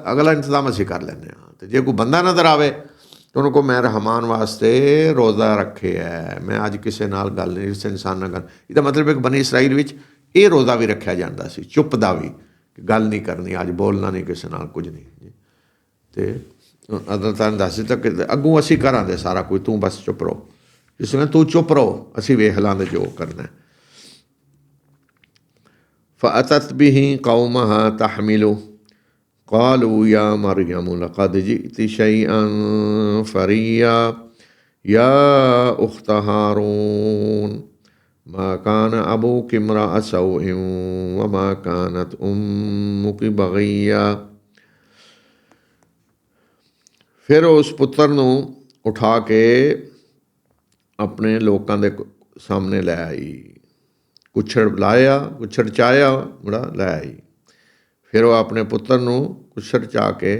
ਅਗਲਾ ਇੰਤਜ਼ਾਮ ਅਸੀਂ ਕਰ ਲੈਂਦੇ ਹਾਂ। ਤੇ ਜੇ ਕੋਈ ਬੰਦਾ ਨਜ਼ਰ ਆਵੇ ਤਾਂ ਉਹਨੂੰ ਕਹੋ ਮੈਂ ਰਹਿਮਾਨ ਵਾਸਤੇ ਰੋਜ਼ਾ ਰੱਖਿਆ ਹੈ, ਮੈਂ ਅੱਜ ਕਿਸੇ ਨਾਲ ਗੱਲ ਨਹੀਂ, ਕਿਸੇ ਇਨਸਾਨ ਨਾਲ ਗੱਲ। ਇਹਦਾ ਮਤਲਬ ਇੱਕ ਬਨੀ ਇਸਰਾਈਲ ਵਿੱਚ ਇਹ ਰੋਜ਼ਾ ਵੀ ਰੱਖਿਆ ਜਾਂਦਾ ਸੀ, ਚੁੱਪ ਦਾ ਵੀ, ਗੱਲ ਨਹੀਂ ਕਰਨੀ, ਅੱਜ ਬੋਲਣਾ ਨਹੀਂ ਕਿਸੇ ਨਾਲ, ਕੁਝ ਨਹੀਂ। ਅਤੇ ਅੱਲਾਹ ਤਾਲਾ ਨੇ ਦੱਸ ਦਿੱਤਾ ਕਿ ਅੱਗੋਂ ਅਸੀਂ ਕਰਾਂਗੇ ਸਾਰਾ ਕੁਝ, ਤੂੰ ਬਸ ਚੁੱਪ ਰਹੋ। ਜਿਸ ਨੂੰ ਤੂੰ ਚੁੱਪ ਰਹੋ, ਅਸੀਂ ਵੇਖ ਲਾਂਗੇ ਜੋ ਕਰਨਾ। فأتت به قومها تحمله قالوا يا مريم لقد جئت شيئا فريا يا أخت هارون ما كان أبوك امرأ سوء وما كانت أمك بغيا। ਫਿਰ ਉਸ ਪੁੱਤਰ ਨੂੰ ਉਠਾ ਕੇ ਆਪਣੇ ਲੋਕਾਂ ਦੇ ਸਾਹਮਣੇ ਲੈ ਆਈ, ਕੁੱਛੜ ਲਾਇਆ, ਕੁੱਛੜ ਚਾਹਿਆ, ਮੁੜਾ ਲੈ ਆਈ। ਫਿਰ ਉਹ ਆਪਣੇ ਪੁੱਤਰ ਨੂੰ ਕੁੱਛੜ ਚਾਹ ਕੇ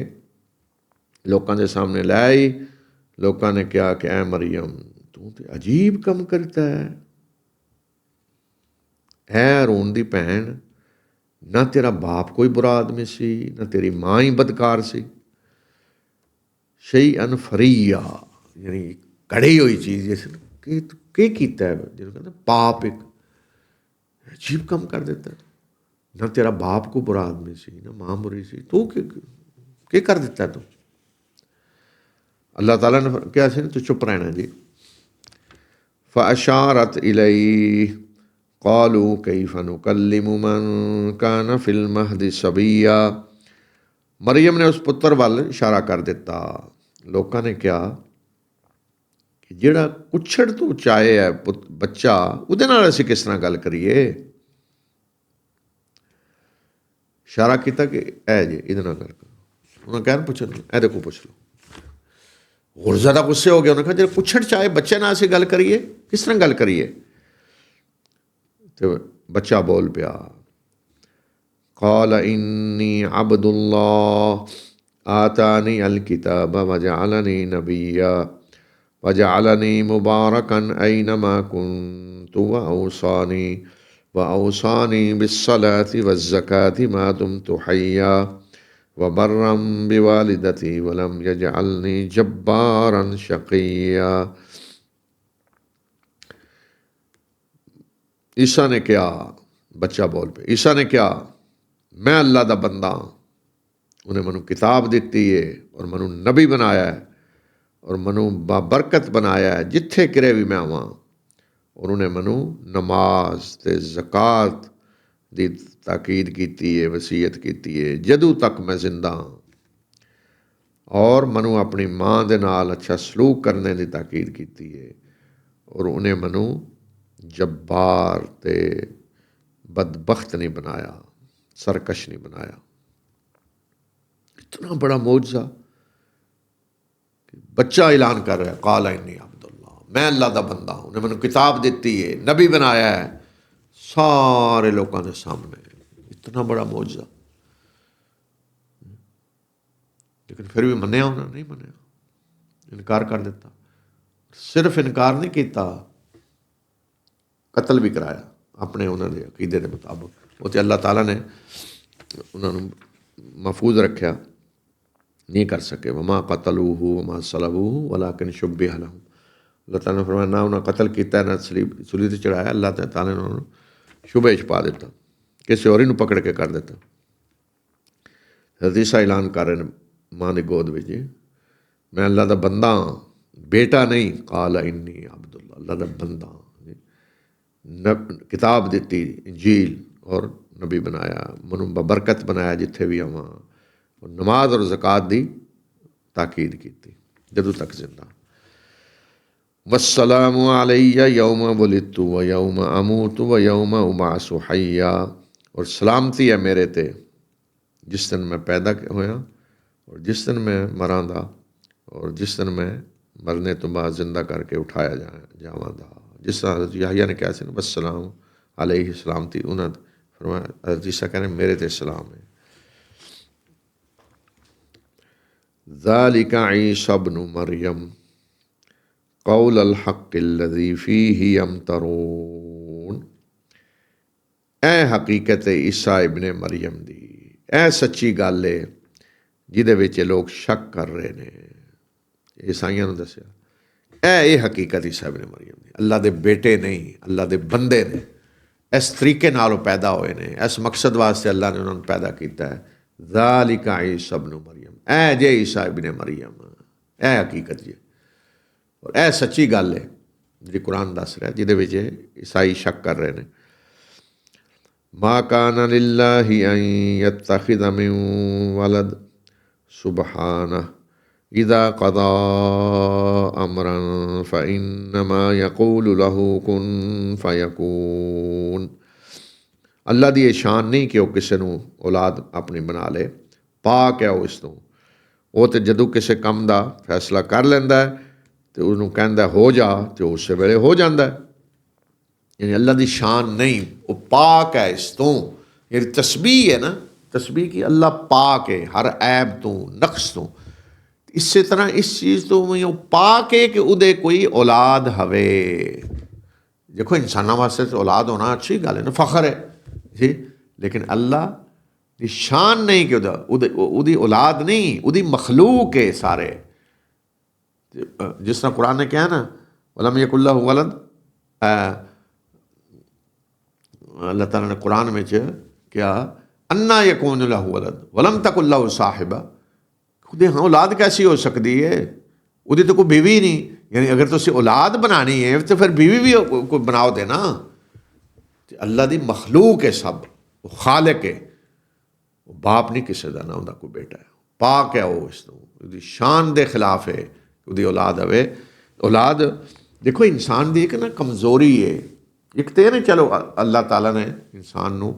ਲੋਕਾਂ ਦੇ ਸਾਹਮਣੇ ਲੈ ਆਈ। ਲੋਕਾਂ ਨੇ ਕਿਹਾ ਕਿ ਐ ਮਰੀਮ ਤੂੰ ਤੇ ਅਜੀਬ ਕੰਮ ਕਰਦਾ ਹੈ, ਐ ਹਾਰੂਨ ਦੀ ਭੈਣ, ਨਾ ਤੇਰਾ ਬਾਪ ਕੋਈ ਬੁਰਾ ਆਦਮੀ ਸੀ, ਨਾ ਤੇਰੀ ਮਾਂ ਹੀ ਬਦਕਾਰ ਸੀ। ਸ਼ੈਅਨ ਫਰੀਆ, ਯਾਨੀ ਘੜੀ ਹੋਈ ਚੀਜ਼, ਜਿਸ ਕੀ ਕੀਤਾ ਹੈ, ਜਿਹਨੂੰ ਕਹਿੰਦਾ ਪਾਪ, ਇੱਕ ਅਜੀਬ ਕੰਮ ਕਰ ਦਿੱਤਾ। ਨਾ ਤੇਰਾ ਬਾਪ ਕੋ ਬੁਰਾ ਆਦਮੀ ਸੀ, ਨਾ ਮਾਂ ਬੁਰੀ ਸੀ, ਤੂੰ ਕੀ ਕਰ ਦਿੱਤਾ ਤੂੰ? ਅੱਲਾਹ ਤਾਲਾ ਨੇ ਕਿਹਾ ਸੀ ਨਾ ਤੂੰ ਚੁੱਪ ਰਹਿਣਾ ਜੀ। ਫਅਸ਼ਾਰਤ ਇਲੈਹ ਕਾਲੂ ਕੈਫ ਨੁਕੱਲਿਮੁ ਮਨ ਕਾਨ ਫਿਲ ਮਹਦੀ ਸਬੀਆ। ਮਰੀਮ ਨੇ ਉਸ ਪੁੱਤਰ ਵੱਲ ਇਸ਼ਾਰਾ ਕਰ ਦਿੱਤਾ। ਲੋਕਾਂ ਨੇ ਕਿਹਾ ਕਿ ਜਿਹੜਾ ਕੁੱਛੜ ਤੋਂ ਚਾਹੇ ਹੈ ਬੱਚਾ, ਉਹਦੇ ਨਾਲ ਅਸੀਂ ਕਿਸ ਤਰ੍ਹਾਂ ਗੱਲ ਕਰੀਏ? ਇਸ਼ਾਰਾ ਕੀਤਾ ਕਿ ਇਹ ਜੇ ਇਹਦੇ ਨਾਲ ਗੱਲ ਕਰੋ। ਉਹਨਾਂ ਕਹਿਣ ਪੁੱਛਣ ਇਹਦੇ ਕੋਲ ਪੁੱਛ ਲਓ। ਹੋਰ ਜ਼ਿਆਦਾ ਗੁੱਸੇ ਹੋ ਗਏ। ਉਹਨੇ ਕਿਹਾ ਜੇ ਕੁੱਛੜ ਚਾਹੇ ਬੱਚੇ ਨਾਲ ਅਸੀਂ ਗੱਲ ਕਰੀਏ, ਕਿਸ ਤਰ੍ਹਾਂ ਗੱਲ ਕਰੀਏ? ਤੇ ਬੱਚਾ ਬੋਲ ਪਿਆ, ਕਾਲ ਇੰਨੀ ਅਬਦੁल्लाह ਆਤਾਨੀ ਅਲ ਕਿਤਾਬ ਵਜਅਲਨੀ ਨਬੀਆ ਵਜਅਲਨੀ ਮੁਬਾਰਕਨ ਐਨਮਾ ਕੁੰਤੁ وأوصاني بالصلاة والزكاة ما دمت حيا وبرا بوالدتي ولم يجعلني جبارا شقيا۔ ईसा ने क्या, बच्चा बोल पे, ईसा ने क्या, मैं अल्लाह दा बंदा, उन्हें मनु किताब दिती है और मनु नबी बनाया है और मनु बाबरकत बनाया है जिथे किरे भी मैं आवां। और उन्हें मनु नमाज ते ज़कात दी ताकीद की है, वसीयत की है जदों तक मैं जिंदा हाँ। और मनु अपनी माँ दे नाल अच्छा सलूक करने की ताकीद की है। और उन्हें मनु जब्बार ते बदबख्त नहीं बनाया, सरकश नहीं बनाया। इतना बड़ा मौजज़ा, बच्चा ऐलान कर रहा है काला इन्नी अब्दुल्लाह, मैं अल्लाह का बंदा हूँ, उन्हें मैंने किताब दी है, नबी बनाया है सारे लोगों के सामने। इतना बड़ा मौजज़ा, लेकिन फिर भी मन्निया उन्हें नहीं मन्निया, इनकार कर दिता। सिर्फ इनकार नहीं किया, कतल भी कराया अपने उन्होंने अकीदे के मुताबिक। वो तो अल्लाह ताला ने उन्होंने महफूज रखा, नहीं कर सके। वमा कतलूहु वमा सलबूहु वलाकिन शुब्बिह लहुम। अल्लाह ताला ने फरमाया ना उन्हें कतल किया ना सूली ते चढ़ाया, अल्लाह ताला ने उन्होंने शुबे च पा दिता, किसी और ही पकड़ के कर दिता। हदीसा ऐलान कर रहे हैं माँ की गोद में, जी मैं अल्लाह का बंदा हाँ, बेटा नहीं। काला इन्नी अब्दुल्लाह, अल्लाह का बंदा हाँ। किताब दी इंजील और नबी बनाया, मनु बरकत बनाया जिथे भी आवां, और नमाज और ज़कात की ताकीद की जदों तक जिंदा। वस्सलामु अलैया यौम वुलिदतु व यौम अमूतु व यौम उबाअसु हय्या, और सलामती है मेरे ते जिस दिन मैं पैदा होया और जिस दिन मैं मरांदा और जिस दिन मैं मरने तो बाद जिंदा करके उठाया जावांगा। जिस तरह हज़रत याहया ने कहा सी ना वस्सलाम अलैहि सलामती, उन्हें फरमाया हज़रत ईसा कहने मेरे ते सलाम है। ज़ालिका ईसा इब्नु मरियम कौलल हक़्क़िल्लज़ी फ़ीही यमतरून। ऐ हकीकत ईसा इब्ने मरियम दी, ऐ सच्ची गल है जिहदे विच लोग शक कर रहे हैं। ईसाइयां नूं दस्सिया ये हकीकत ईसा इब्ने मरियम दी, अल्लाह दे बेटे नहीं, अल्लाह दे बंदे ने, इस तरीके नाल पैदा होए ने, इस मकसद वास्ते अल्लाह ने उन्होंने पैदा किया है। ज़ालिका ईसा इब्नु मरियम, ऐ जे ईसा इब्ने मरियम, ऐ हकीकत जी, और ऐ सच्ची गल है जी कुरान दस रहा, जिहदे विच ईसाई शक कर रहे हैं। मा काना लिल्लाहि अन यत्तखिज़ मिन वलद सुब्हानहु इज़ा क़ज़ा अमरन फ़इन्नमा यक़ूलु लहू कुन फ़यकून। अल्लाह दी शान नहीं कि वह किसी को औलाद अपनी बना ले, पाक है वो इस तो। वो तो जदों किसी काम का फैसला कर लेंदा है तो उन्होंने कहता हो जा तो उस वेले हो जाता है। यानी अल्लाह की शान नहीं, वो पाक है इस तो। यानी तस्बीह है ना, तस्बीह की अल्लाह पाक है हर ऐब तो नक्स तो। इस तरह इस चीज़ तो वो पाक है कि उदे कोई औलाद हवे। देखो इंसानों वास्ते तो औलाद होना अच्छी गल है ना, फखर है जी, लेकिन अल्लाह की शान नहीं कि उदी औलाद नहीं, उदी मखलूक है सारे। जिस तरह कुरान ने कहा ना वलम यकुल्लहु वलद, अल्लाह ताला ने कुरान में क्या अन्ना यकूनु लहु वलद वलम तकुल लहु साहिबा, खुदे हाँ औलाद कैसी हो सकती है, उदी तो कोई बीवी नहीं। यानी अगर तुसी औलाद बनानी है तो फिर बीवी भी कोई बनाओ देना। अल्लाह की मखलूक है सब, वो खालिक है, वो बाप नहीं किसी का, ना उनका कोई बेटा है, पाक है वो इस तो शान के खिलाफ है कि औलाद हवे। औलाद देखो इंसान की एक ना कमज़ोरी है, एक तो नहीं चलो अल्लाह ताला ने इंसान को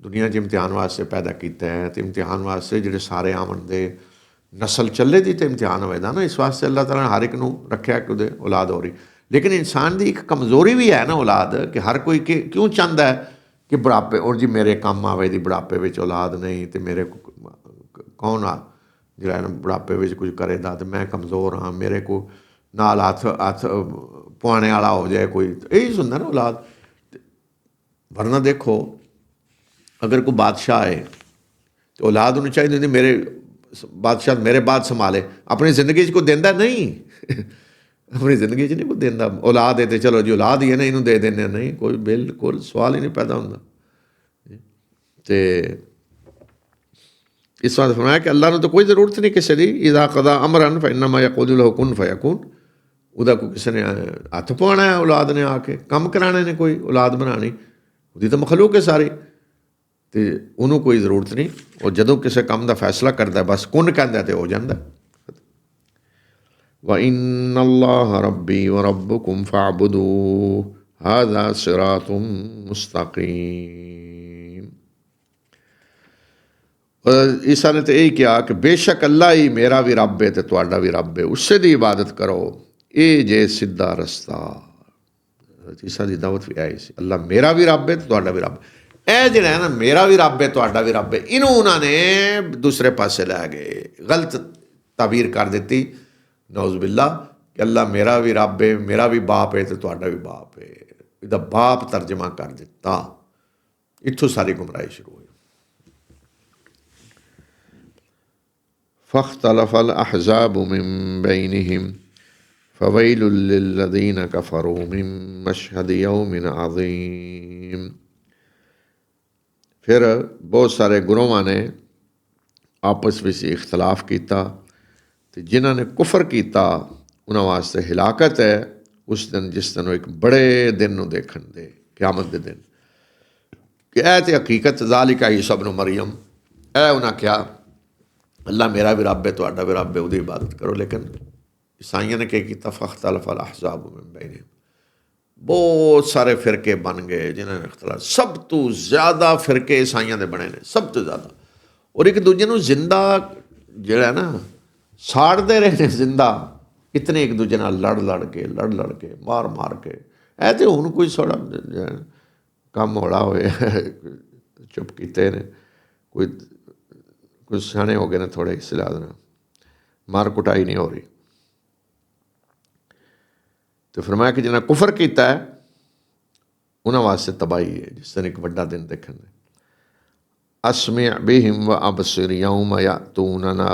दुनिया च इम्तिहान वास्ते पैदा किया है, तो इम्तिहान वास्ते जो सारे आमन दे नस्ल चले दी तो इम्तिहान होएगा ना, इस वास्ते अल्लाह ताला ने हर एक नूं रखा कि उहदे औलाद हो रही। लेकिन इंसान की एक कमज़ोरी भी है ना औलाद, कि हर कोई क्यों चाहता है कि बुढ़ापे और जी मेरे काम आवे दी, बुढ़ापे में औलाद नहीं तो मेरे कौन आ जो बुढ़ापे में कुछ करेगा, तो मैं कमज़ोर हाँ, मेरे को नाल हथ हथ पुआने वाला हो जाए कोई, तो यही सुनता ना औलाद। वरना देखो अगर कोई बादशाह है तो औलाद उन्हें चाहिए होंदी मेरे बादशाह मेरे बाद संभाले, अपनी जिंदगी को देंदा नहीं अपनी जिंदगी नहीं कोई देंदा। औलाद है तो चलो जी औलाद ही है ना, इनू दे देने, नहीं, कोई बिल्कुल सवाल ही नहीं पैदा होंदा। तो इस वास्ते फरमाया कि अल्लाह ने तो कोई ज़रूरत नहीं किसी की, इज़ा क़ज़ा अमरन फ़इन्नमा यक़ूलु लहू कुन फ़यकून। उहदा कोई किसी ने हथ पवाना है औलाद ने आके, कम कराने ने कोई औलाद बनानी, उहदी तो मखलूक है सारी, तो उन्होंने कोई ज़रूरत नहीं। और जदों किसी काम का फैसला करता बस कुन कहता तो हो जाता। व इन्नल्लाह रब्बी व रब्बुकुम फ़अबुदूह, हाज़ा सिरातुम मुस्तकीम। और ईसा ने तो यही कहा कि बेशक अल्लाह ही मेरा भी रब है तो तुहाडा भी रब है, उससे दी इबादत करो, ये जे सीधा रस्ता। ईसा की दावत भी आई सी, अल्लाह मेरा भी रब है तो तुहाडा भी रब। ਇਹ ਜਿਹੜਾ ਹੈ ਨਾ ਮੇਰਾ ਵੀ ਰੱਬ ਹੈ ਤੁਹਾਡਾ ਵੀ ਰੱਬ ਹੈ, ਇਹਨੂੰ ਉਹਨਾਂ ਨੇ ਦੂਸਰੇ ਪਾਸੇ ਲੈ ਗਏ, ਗਲਤ ਤਾਬੀਰ ਕਰ ਦਿੱਤੀ ਨੌਜ਼ ਬਿल्ला ਕਿ ਅੱਲਾ ਮੇਰਾ ਵੀ ਰੱਬ ਹੈ, ਮੇਰਾ ਵੀ ਬਾਪ ਹੈ ਤੇ ਤੁਹਾਡਾ ਵੀ ਬਾਪ ਹੈ। ਇਹਦਾ ਬਾਪ ਤਰਜਮਾ ਕਰ ਦਿੱਤਾ। ਇੱਥੋਂ ਸਾਰੀ ਗੁੰਮਰਾਹੀ ਸ਼ੁਰੂ ਹੋਈ। فاختلف الأحزاب من بينهم فويل للذين كفروا من مشهد يوم عظيم। फिर बहुत सारे गुरोहां ने आपस में इख्तलाफ किया, तो जिन्होंने कुफर किया उन्होंने वास्ते हिलाकत है उस दिन जिस दिन एक बड़े दिन देखने दे, क़यामत के दिन कि ऐ तो हकीकत ज़ालिका ईसा इब्न मरियम। ऐ उन्हें क्या अल्लाह मेरा भी रब है तुहाडा भी रब है, उसकी इबादत करो। लेकिन ईसाइयों ने क्या किया, फ़ख्तलफ़ अल अहज़ाब मिन बैनिहिम, बहुत सारे फिरके बन गए जिन्होंने इख्तलाफ। सब तो ज़्यादा फिरके ईसाइयों के बने ने, सब तो ज़्यादा। और एक दूजे को जिंदा जोड़ा ना साड़ते रहे ने, जिंदा इतने एक दूजे लड़ लड़ के मार मार के। ऐ तो हुण कोई थोड़ा काम हौला होए चुप किते ने, कोई कुछ सियाने हो गए ने थोड़े, इस लिहाज ना मार कुटाई नहीं हो रही। तो फरमाया कि जिन्हें कुफर किया है उन्होंने वास्ते तबाही है जिस दिन एक बड़ा दिन देखने। अस्मिअ बिहिम व अबसिर यौम यअतूनना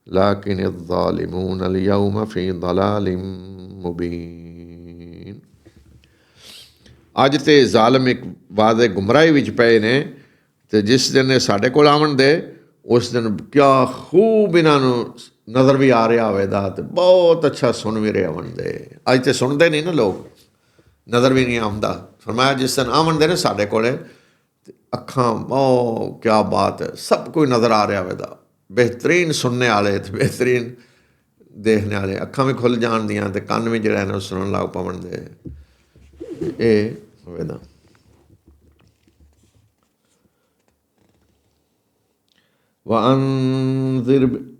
लाकिन अज़्ज़ालिमून अल-यौम फ़ी ज़लालिम मुबीन। अज तो ज़ालिम एक वादे गुमराही विच पे ने, तो जिस दिन साढ़े कोल आवन दे उस दिन क्या खूब इन्हों नज़र भी आ रहा होगा, तो बहुत अच्छा सुन भी रहे आवन दे। अज तो सुनते नहीं ना लोग, नज़र भी नहीं आता। फरमाया जिस दिन आवन दे ना साढ़े कोल अखां, ओ क्या बात है, सब कोई नज़र आ रहा होगा, बेहतरीन सुनने वाले तो बेहतरीन देखने वाले, अखां भी खुल जान दियां तो कान भी जोड़ा ना सुनन लग पवन दे। ये होगा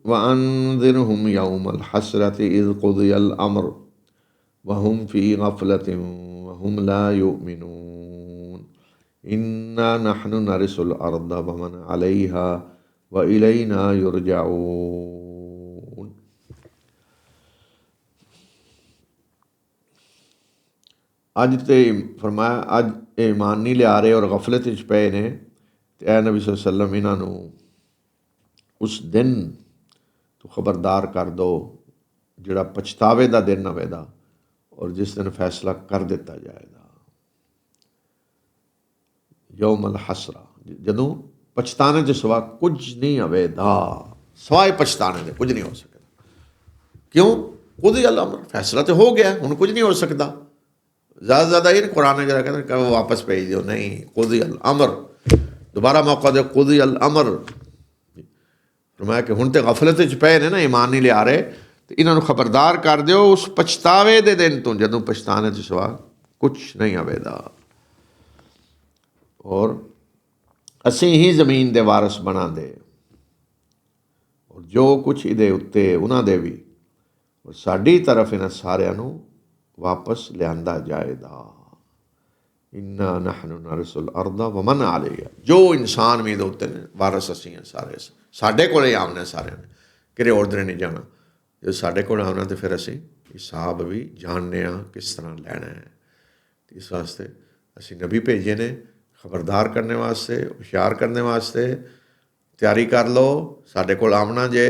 वअन्ज़िरहुम यौमल हसरति इज़ क़ुज़ियल अम्र वहुम फ़ी गफ़लतिन वहुम ला युमिनून इन्ना नहनु नरिसुल अर्द वमन अलैहा व इलैना युरजाऊन। अज तो फरमाया अज ईमान नहीं लिया रहे और गफलत च पे ने, तो ए नबी सल्लल्लाहु अलैहि वसल्लम इन्हों उस दिन तो खबरदार कर दो जिहड़ा पछतावे का दिन आवेगा और जिस दिन फैसला कर दिता जाएगा। यौमल हसरा, जदों पछताने के सिवा कुछ नहीं आवेगा, सवाए पछताने के कुछ नहीं हो सकता। क्यों? खुद ही अल्लाह फैसला तो हो गया, हुण कुछ नहीं हो सकता। ज़्यादा से ज़्यादा ये कुरान जरा कहते हैं वापस भेज दो, नहीं, खुद ही अमर दोबारा मौका दो, खुद ही अमर। फरमाया कि हुण तो गफलत च पे ने ना, ईमान नहीं लिया रहे, तो इन्हों खबरदार कर दो उस पछतावे के दिन तो जदों पछताने के सिवा कुछ नहीं आवेगा। और असी ही ज़मीन दे वारस बना दे और जो कुछ इहदे उत्ते उन्हां दे भी, और साडी तरफ इन्हां सारिआं नूं वापस लिआंदा जाएगा। इन्ना नहनु नरिसुल अर्द वमन अलैहा, जो इंसान भी इहदे उत्ते ने वारस असीं हैं सारे, साढ़े कोल ही आउणा सारे ने, किरे होर दिन नहीं जाना। जो साढ़े कोल आउणा तो फिर असीं हिसाब भी जानने किस तरह लैना है। इस वास्ते असीं नबी भेजे ने खबरदार करने वास्ते, हुशियार करने वास्ते। तैयारी कर लो, साढ़े कोल आउणा जे,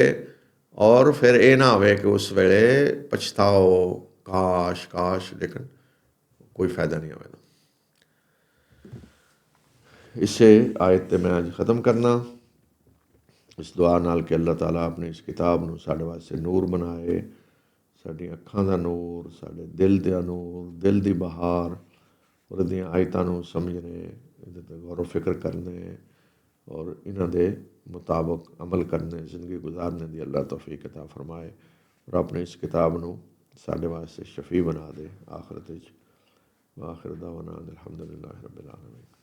और फिर ये ना होवे कि उस वेले पछताओ काश काश, लेकिन कोई फ़ायदा नहीं होगा। इसे आयत ते मैं अज ख़त्म करना इस दुआ नाल कि अल्लाह ताला अपनी इस किताब नूं साडे वास्ते नूर बनाए, साडी अखां दा नूर, साडे दिल दा नूर, दिल दी बहार, और इहदियां आयतां नूं समझने, इहदे ते गौर फिक्र करने और इन्हां दे मुताबिक अमल करने, जिंदगी गुजारने दी अल्लाह तौफीक अता फरमाए। और अपनी इस किताब नूं साडे वास्ते शफी बना दे आखिरत विच। व आखिर दावाना अनिल हम्दुलिल्लाहि रब्बिल आलमीन।